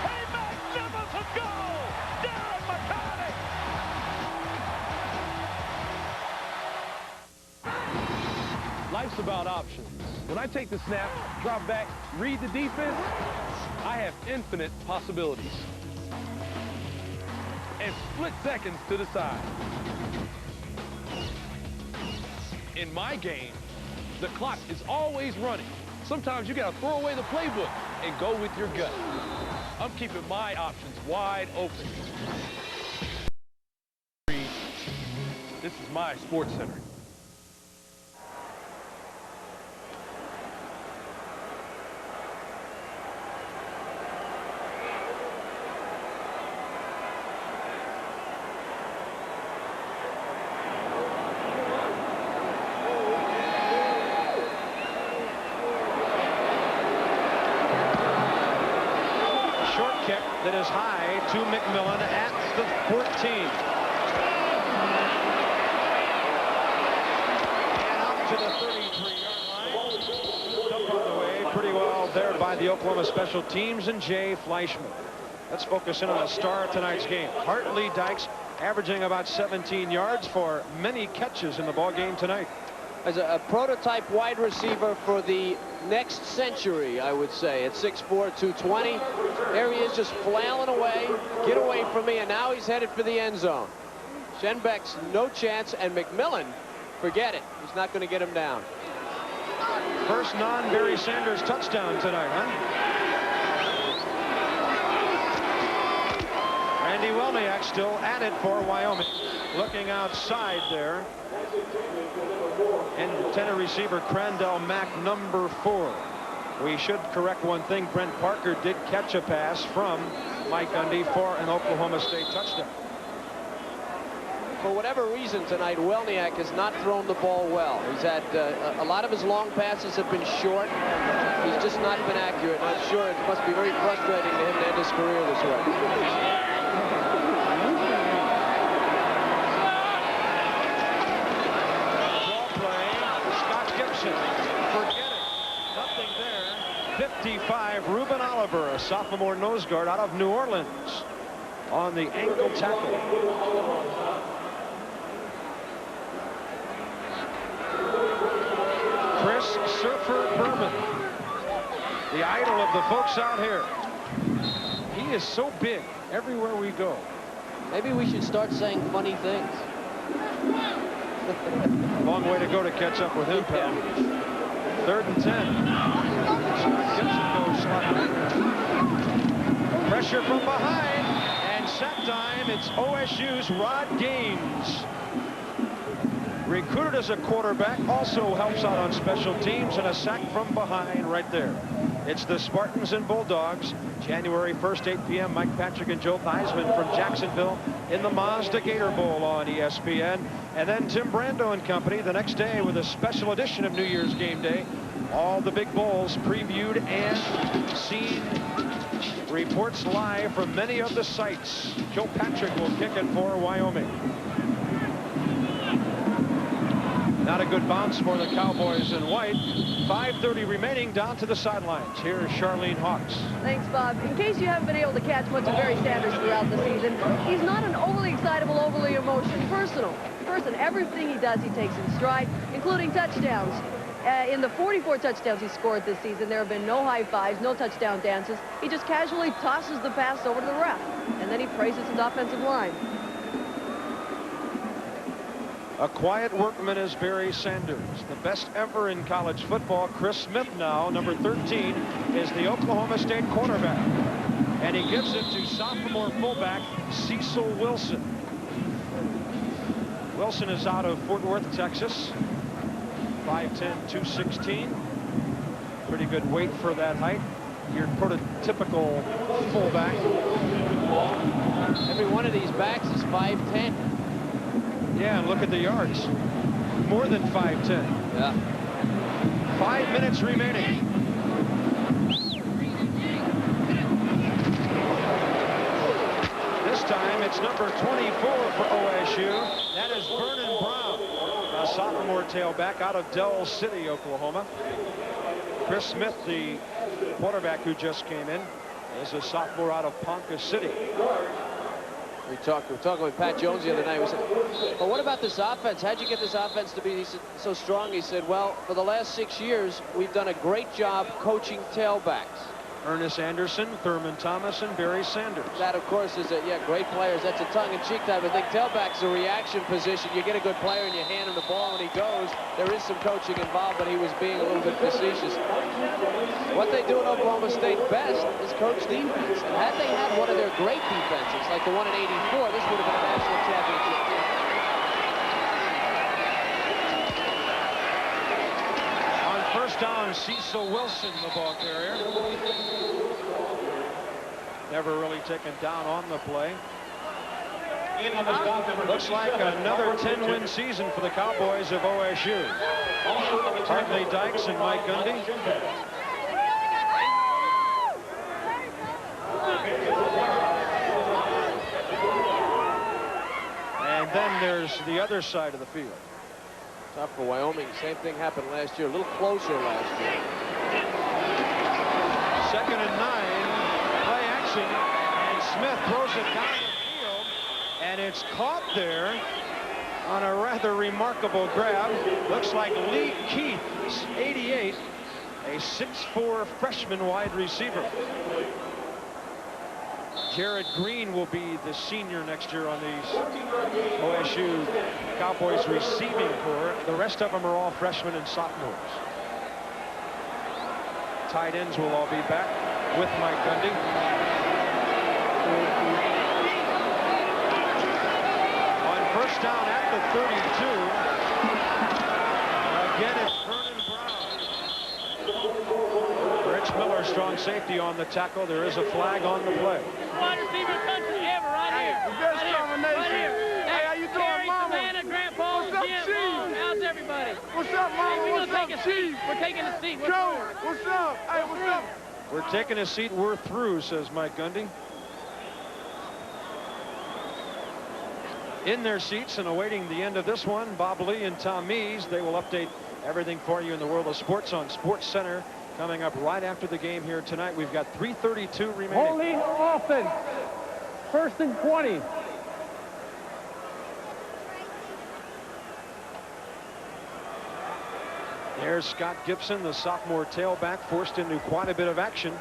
A magnificent goal! Darren McCarty! Life's about options. When I take the snap, drop back, read the defense, I have infinite possibilities. And split seconds to decide. In my game, the clock is always running. Sometimes you gotta throw away the playbook and go with your gut. I'm keeping my options wide open. This is my sports center. That is high to McMillan at the 14. And up to the 33-yard line. Up on the way pretty well there by the Oklahoma special teams and Jay Fleischman. Let's focus in on the star of tonight's game. Hartley Dykes averaging about 17 yards for many catches in the ball game tonight. As a prototype wide receiver for the next century, I would say, at 6'4", 220. There he is, just flailing away. Get away from me, and now he's headed for the end zone. Schenbeck's no chance, and McMillan, forget it. He's not going to get him down. First non-Barry Sanders touchdown tonight, huh? Randy Welniak still at it for Wyoming. Looking outside there. Antenna receiver Crandell Mack, number 4. We should correct one thing. Brent Parker did catch a pass from Mike Gundy for an Oklahoma State touchdown. For whatever reason tonight, Welniak has not thrown the ball well. He's had a lot of his long passes have been short. He's just not been accurate. I'm sure it must be very frustrating to him to end his career this way. Forget it. Nothing there. 55, Reuben Oliver, a sophomore nose guard out of New Orleans, on the ankle tackle. Chris Surfer Berman, the idol of the folks out here. He is so big everywhere we go. Maybe we should start saying funny things. Long way to go to catch up with him, Pat. 3rd and 10. Gibson goes slot. Pressure from behind, and sack time. It's OSU's Rod Gaines. Recruited as a quarterback, also helps out on special teams, and a sack from behind right there. It's the Spartans and Bulldogs. January 1st, 8 p.m. Mike Patrick and Joe Theismann from Jacksonville in the Mazda Gator Bowl on ESPN. And then Tim Brando and company the next day with a special edition of New Year's Game Day. All the big bowls previewed and seen. Reports live from many of the sites. Joe Patrick will kick it for Wyoming. Not a good bounce for the Cowboys in white. 5:30 remaining, down to the sidelines. Here's Charlene Hawks. Thanks, Bob. In case you haven't been able to catch much of Barry Sanders throughout the season, he's not an overly excitable, overly emotional person. Everything he does, he takes in stride, including touchdowns. In the 44 touchdowns he scored this season, there have been no high fives, no touchdown dances. He just casually tosses the pass over to the ref, and then he praises his offensive line. A quiet workman is Barry Sanders. The best ever in college football. Chris Smith now, number 13, is the Oklahoma State quarterback. And he gives it to sophomore fullback Cecil Wilson. Wilson is out of Fort Worth, Texas. 5'10", 216. Pretty good weight for that height. Your prototypical fullback. Every one of these backs is 5'10". Yeah, and look at the yards. More than 5'10". Yeah. 5 minutes remaining. This time it's number 24 for OSU. That is Vernon Brown, a sophomore tailback out of Del City, Oklahoma. Chris Smith, the quarterback who just came in, is a sophomore out of Ponca City. We were talking with Pat Jones the other night. We said, well, what about this offense? How'd you get this offense to be so strong? He said, well, for the last 6 years, we've done a great job coaching tailbacks. Ernest Anderson, Thurman Thomas, and Barry Sanders. That, of course, is great players. That's a tongue-in-cheek type of thing. Tailback's a reaction position. You get a good player and you hand him the ball when he goes. There is some coaching involved, but he was being a little bit facetious. What they do in Oklahoma State best is coach defense. And had they had one of their great defenses, like the one in '84, this would have been a national championship team. First down, Cecil Wilson, the ball carrier. Never really taken down on the play. Looks like another 10-win season for the Cowboys of OSU. Hartley Dykes and Mike Gundy. And then there's the other side of the field. Tough for Wyoming. Same thing happened last year. A little closer last year. 2nd and 9. Play action. And Smith throws it down the field. And it's caught there on a rather remarkable grab. Looks like Lee Keith, 88, a 6'4" freshman wide receiver. Jared Green will be the senior next year on these OSU Cowboys receiving corps. The rest of them are all freshmen and sophomores. Tight ends will all be back with Mike Gundy. On first down at the 32. Again, it's Vernon Brown. Rich Miller, strong safety on the tackle. There is a flag on the play. Wide receiver country ever, right here. The best combination. Right here. Hey, how you doing, Mama? Savannah, Grandpa, what's up, Jim, Chief? How's everybody? What's up, Mama? What's up, Chief? We're taking a seat. Joe, what's up? Hey, what's up? We're taking a seat. We're through, says Mike Gundy. In their seats and awaiting the end of this one, Bob Lee and Tom Mees. They will update everything for you in the world of sports on Sports Center. Coming up right after the game here tonight. We've got 3:32 remaining. Holding offense. 1st and 20. There's Scott Gibson, the sophomore tailback, forced into quite a bit of action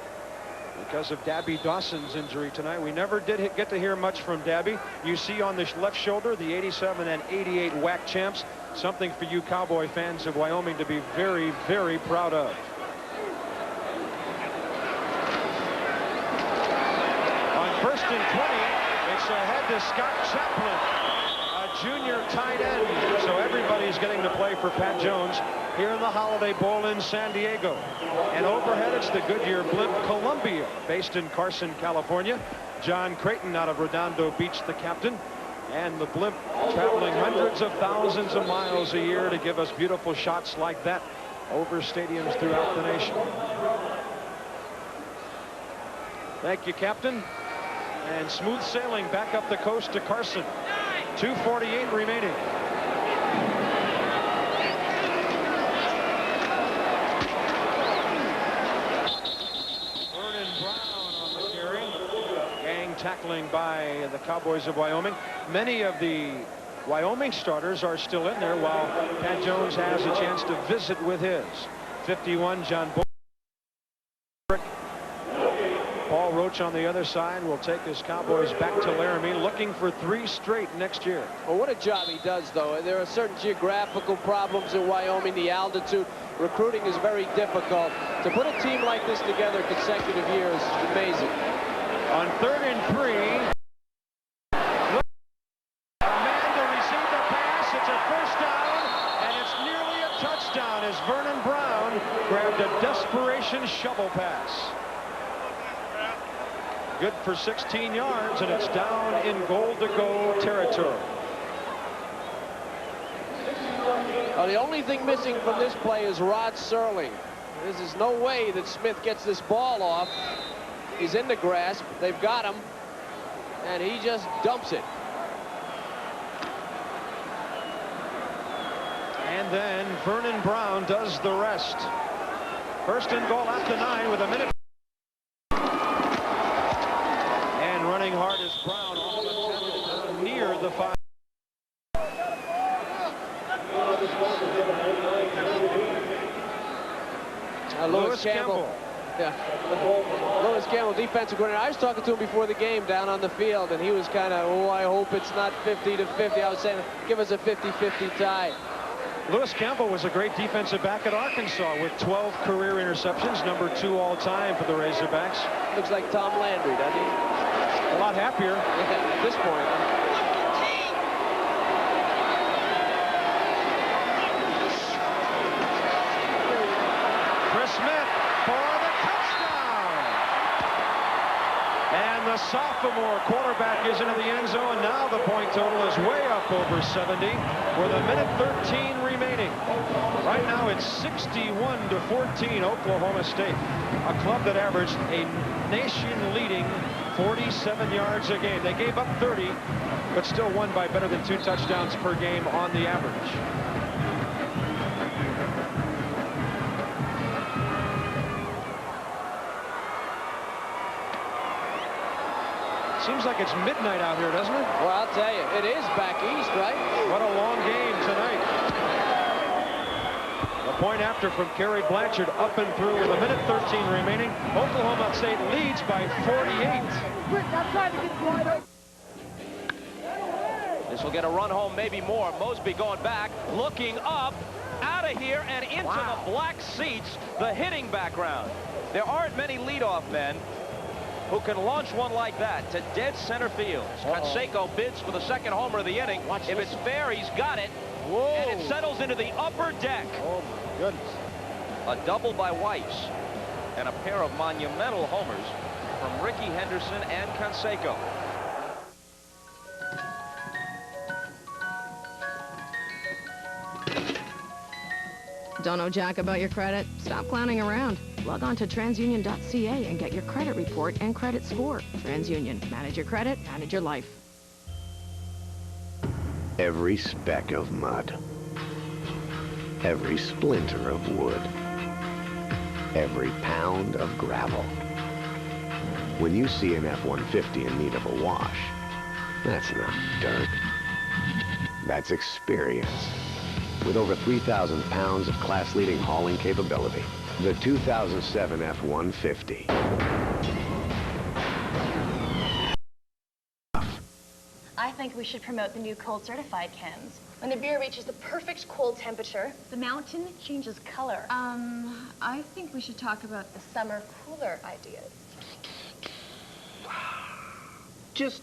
because of Dabby Dawson's injury tonight. We never did get to hear much from Dabby. You see on the left shoulder the 87 and 88 WAC champs. Something for you Cowboy fans of Wyoming to be very, very proud of. On 1st and 20, it's ahead to Scott Chaplin, a junior tight end. So everybody's getting to play for Pat Jones here in the Holiday Bowl in San Diego. And overhead, it's the Goodyear blimp Columbia, based in Carson, California. John Creighton out of Redondo Beach, the captain. And the blimp traveling hundreds of thousands of miles a year to give us beautiful shots like that over stadiums throughout the nation. Thank you, Captain. And smooth sailing back up the coast to Carson. 2:48 remaining. tackling by the Cowboys of Wyoming. Many of the Wyoming starters are still in there, while Pat Jones has a chance to visit with his. 51, John Bobrick. Paul Roach on the other side will take his Cowboys back to Laramie, looking for 3 straight next year. Well, what a job he does, though. There are certain geographical problems in Wyoming, the altitude. Recruiting is very difficult. To put a team like this together consecutive years is amazing. On 3rd and 3. Touchdown as Vernon Brown grabbed a desperation shovel pass. Good for 16 yards, and it's down in goal-to-go territory. The only thing missing from this play is Rod Serling. There's no way that Smith gets this ball off. He's in the grasp. They've got him, and he just dumps it. And then Vernon Brown does the rest. 1st and goal at the 9 with a minute. And running hard is Brown, almost near the 5. Lewis Campbell. Yeah. Lewis Campbell, defensive coordinator. I was talking to him before the game down on the field, and he was kind of, oh, I hope it's not 50-50. I was saying, give us a 50-50 tie. Lewis Campbell was a great defensive back at Arkansas with 12 career interceptions, number 2 all-time for the Razorbacks. Looks like Tom Landry, doesn't he? A lot happier at this point. Chris Smith for the touchdown. And the sophomore quarterback is into the end zone. Now the point total is way up over 70 with a minute 13 remaining. Right now it's 61-14 Oklahoma State, a club that averaged a nation-leading 47 yards a game. They gave up 30, but still won by better than 2 touchdowns per game on the average. Seems like it's midnight out here, doesn't it? Well, I'll tell you, it is back east, right? What a long game tonight. The point after from Kerry Blanchard up and through with a minute 13 remaining. Oklahoma State leads by 48. This will get a run home, maybe more. Mosby going back, looking up, out of here, and into the black seats, the hitting background. There aren't many leadoff men who can launch one like that to dead center field. Canseco bids for the 2nd homer of the inning. If it's fair, he's got it. Whoa. And it settles into the upper deck. Oh, my goodness. A double by Weiss and a pair of monumental homers from Ricky Henderson and Canseco. Don't know jack about your credit? Stop clowning around. Log on to transunion.ca and get your credit report and credit score. TransUnion. Manage your credit, manage your life. Every speck of mud. Every splinter of wood. Every pound of gravel. When you see an F-150 in need of a wash, that's not dirt. That's experience. With over 3,000 pounds of class-leading hauling capability. The 2007 F-150. I think we should promote the new cold certified cans. When the beer reaches the perfect cold temperature, the mountain changes color. I think we should talk about the summer cooler ideas. Just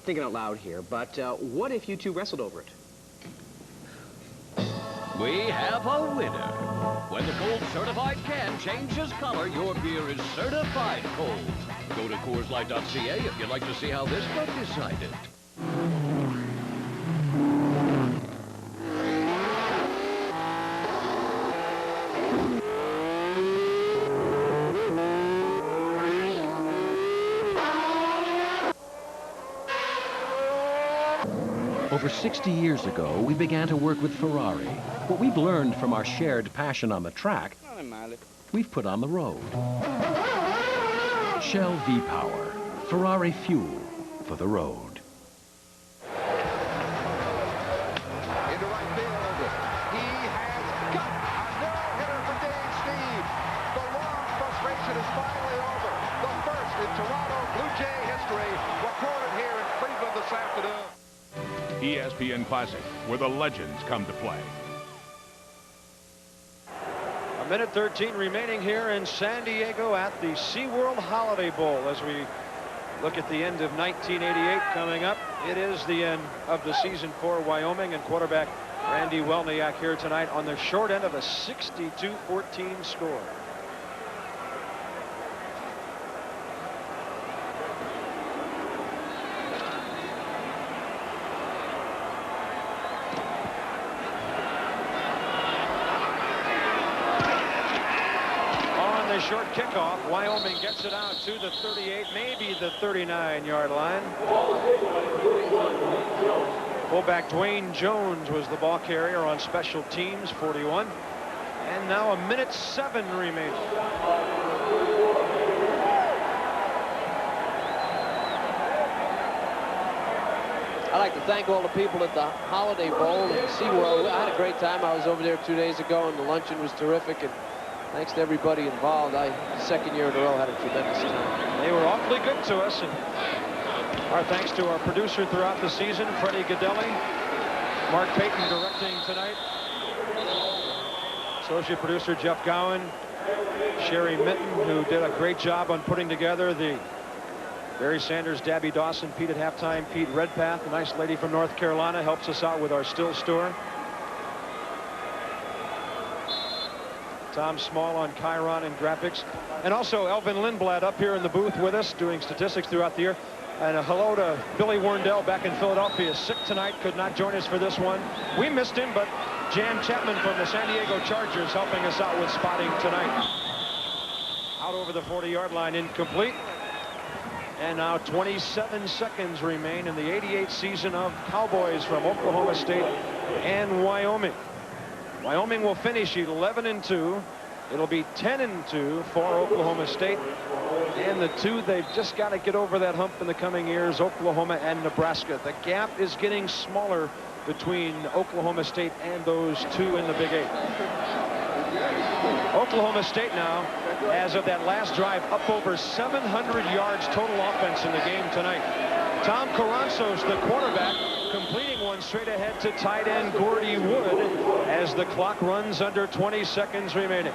thinking out loud here, but what if you two wrestled over it? We have a winner. When the cold certified can changes color, your beer is certified cold. Go to CoorsLight.ca if you'd like to see how this got decided. Over 60 years ago, we began to work with Ferrari. What we've learned from our shared passion on the track, we've put on the road. Shell V-Power, Ferrari fuel for the road. Into right field. He has got a no-hitter for Dave Steve. The long frustration is finally over. The first in Toronto Blue Jay history recorded here in Cleveland this afternoon. ESPN Classic, where the legends come to play. A minute 13 remaining here in San Diego at the SeaWorld Holiday Bowl as we look at the end of 1988 coming up. It is the end of the season for Wyoming, and quarterback Randy Welniak here tonight on the short end of a 62-14 score. Short kickoff. Wyoming gets it out to the 38, maybe the 39-yard line. Fullback Dwayne Jones was the ball carrier on special teams, 41. And now a minute 7 remaining. I'd like to thank all the people at the Holiday Bowl and SeaWorld. I had a great time. I was over there 2 days ago, and the luncheon was terrific. And thanks to everybody involved. Second year in a row, had a tremendous time. They were awfully good to us. And our thanks to our producer throughout the season, Freddie Godelli. Mark Payton directing tonight. Associate producer Jeff Gowan. Sherry Minton, who did a great job on putting together the Barry Sanders, Dabby Dawson, Pete at halftime. Pete Redpath, a nice lady from North Carolina, helps us out with our still store. Tom Small on Chiron and graphics. And also Elvin Lindblad up here in the booth with us doing statistics throughout the year. And a hello to Billy Warndell back in Philadelphia. Sick tonight, could not join us for this one. We missed him, but Jan Chapman from the San Diego Chargers helping us out with spotting tonight. Out over the 40-yard line, incomplete. And now 27 seconds remain in the 88 season of Cowboys from Oklahoma State and Wyoming. Wyoming will finish 11-2. It'll be 10-2 for Oklahoma State. And the two they've just got to get over that hump in the coming years, Oklahoma and Nebraska. The gap is getting smaller between Oklahoma State and those two in the Big Eight. Oklahoma State now, as of that last drive, up over 700 yards total offense in the game tonight. Tom Carranzos, the quarterback, completing one straight ahead to tight end Gordy Wood as the clock runs under 20 seconds remaining.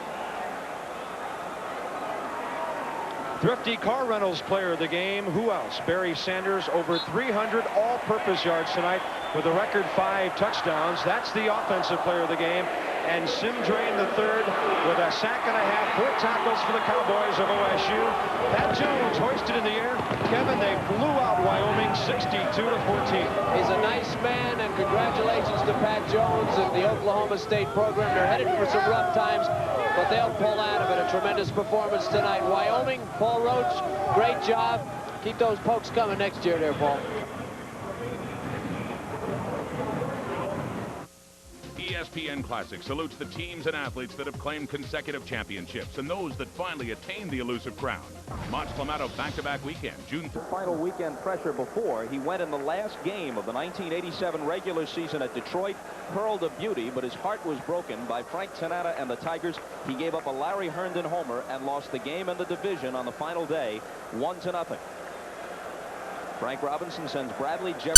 Thrifty Car Rentals player of the game. Who else? Barry Sanders, over 300 all-purpose yards tonight with a record 5 touchdowns. That's the offensive player of the game. And Sim Drain III with a sack and a half, 4 tackles for the Cowboys of OSU. Pat Jones hoisted in the air. Kevin, they blew out Wyoming 62-14. He's a nice man, and congratulations to Pat Jones and the Oklahoma State program. They're headed for some rough times, but they'll pull out of it. A tremendous performance tonight. Wyoming, Paul Roach, great job. Keep those pokes coming next year there, Paul. ESPN Classic salutes the teams and athletes that have claimed consecutive championships and those that finally attained the elusive crown. Monts Clamato back-to-back weekend, June 3rd. Final weekend pressure before he went in the last game of the 1987 regular season at Detroit, hurled a beauty, but his heart was broken by Frank Tanata and the Tigers. He gave up a Larry Herndon homer and lost the game and the division on the final day, 1-0. Frank Robinson sends Bradley Jefferson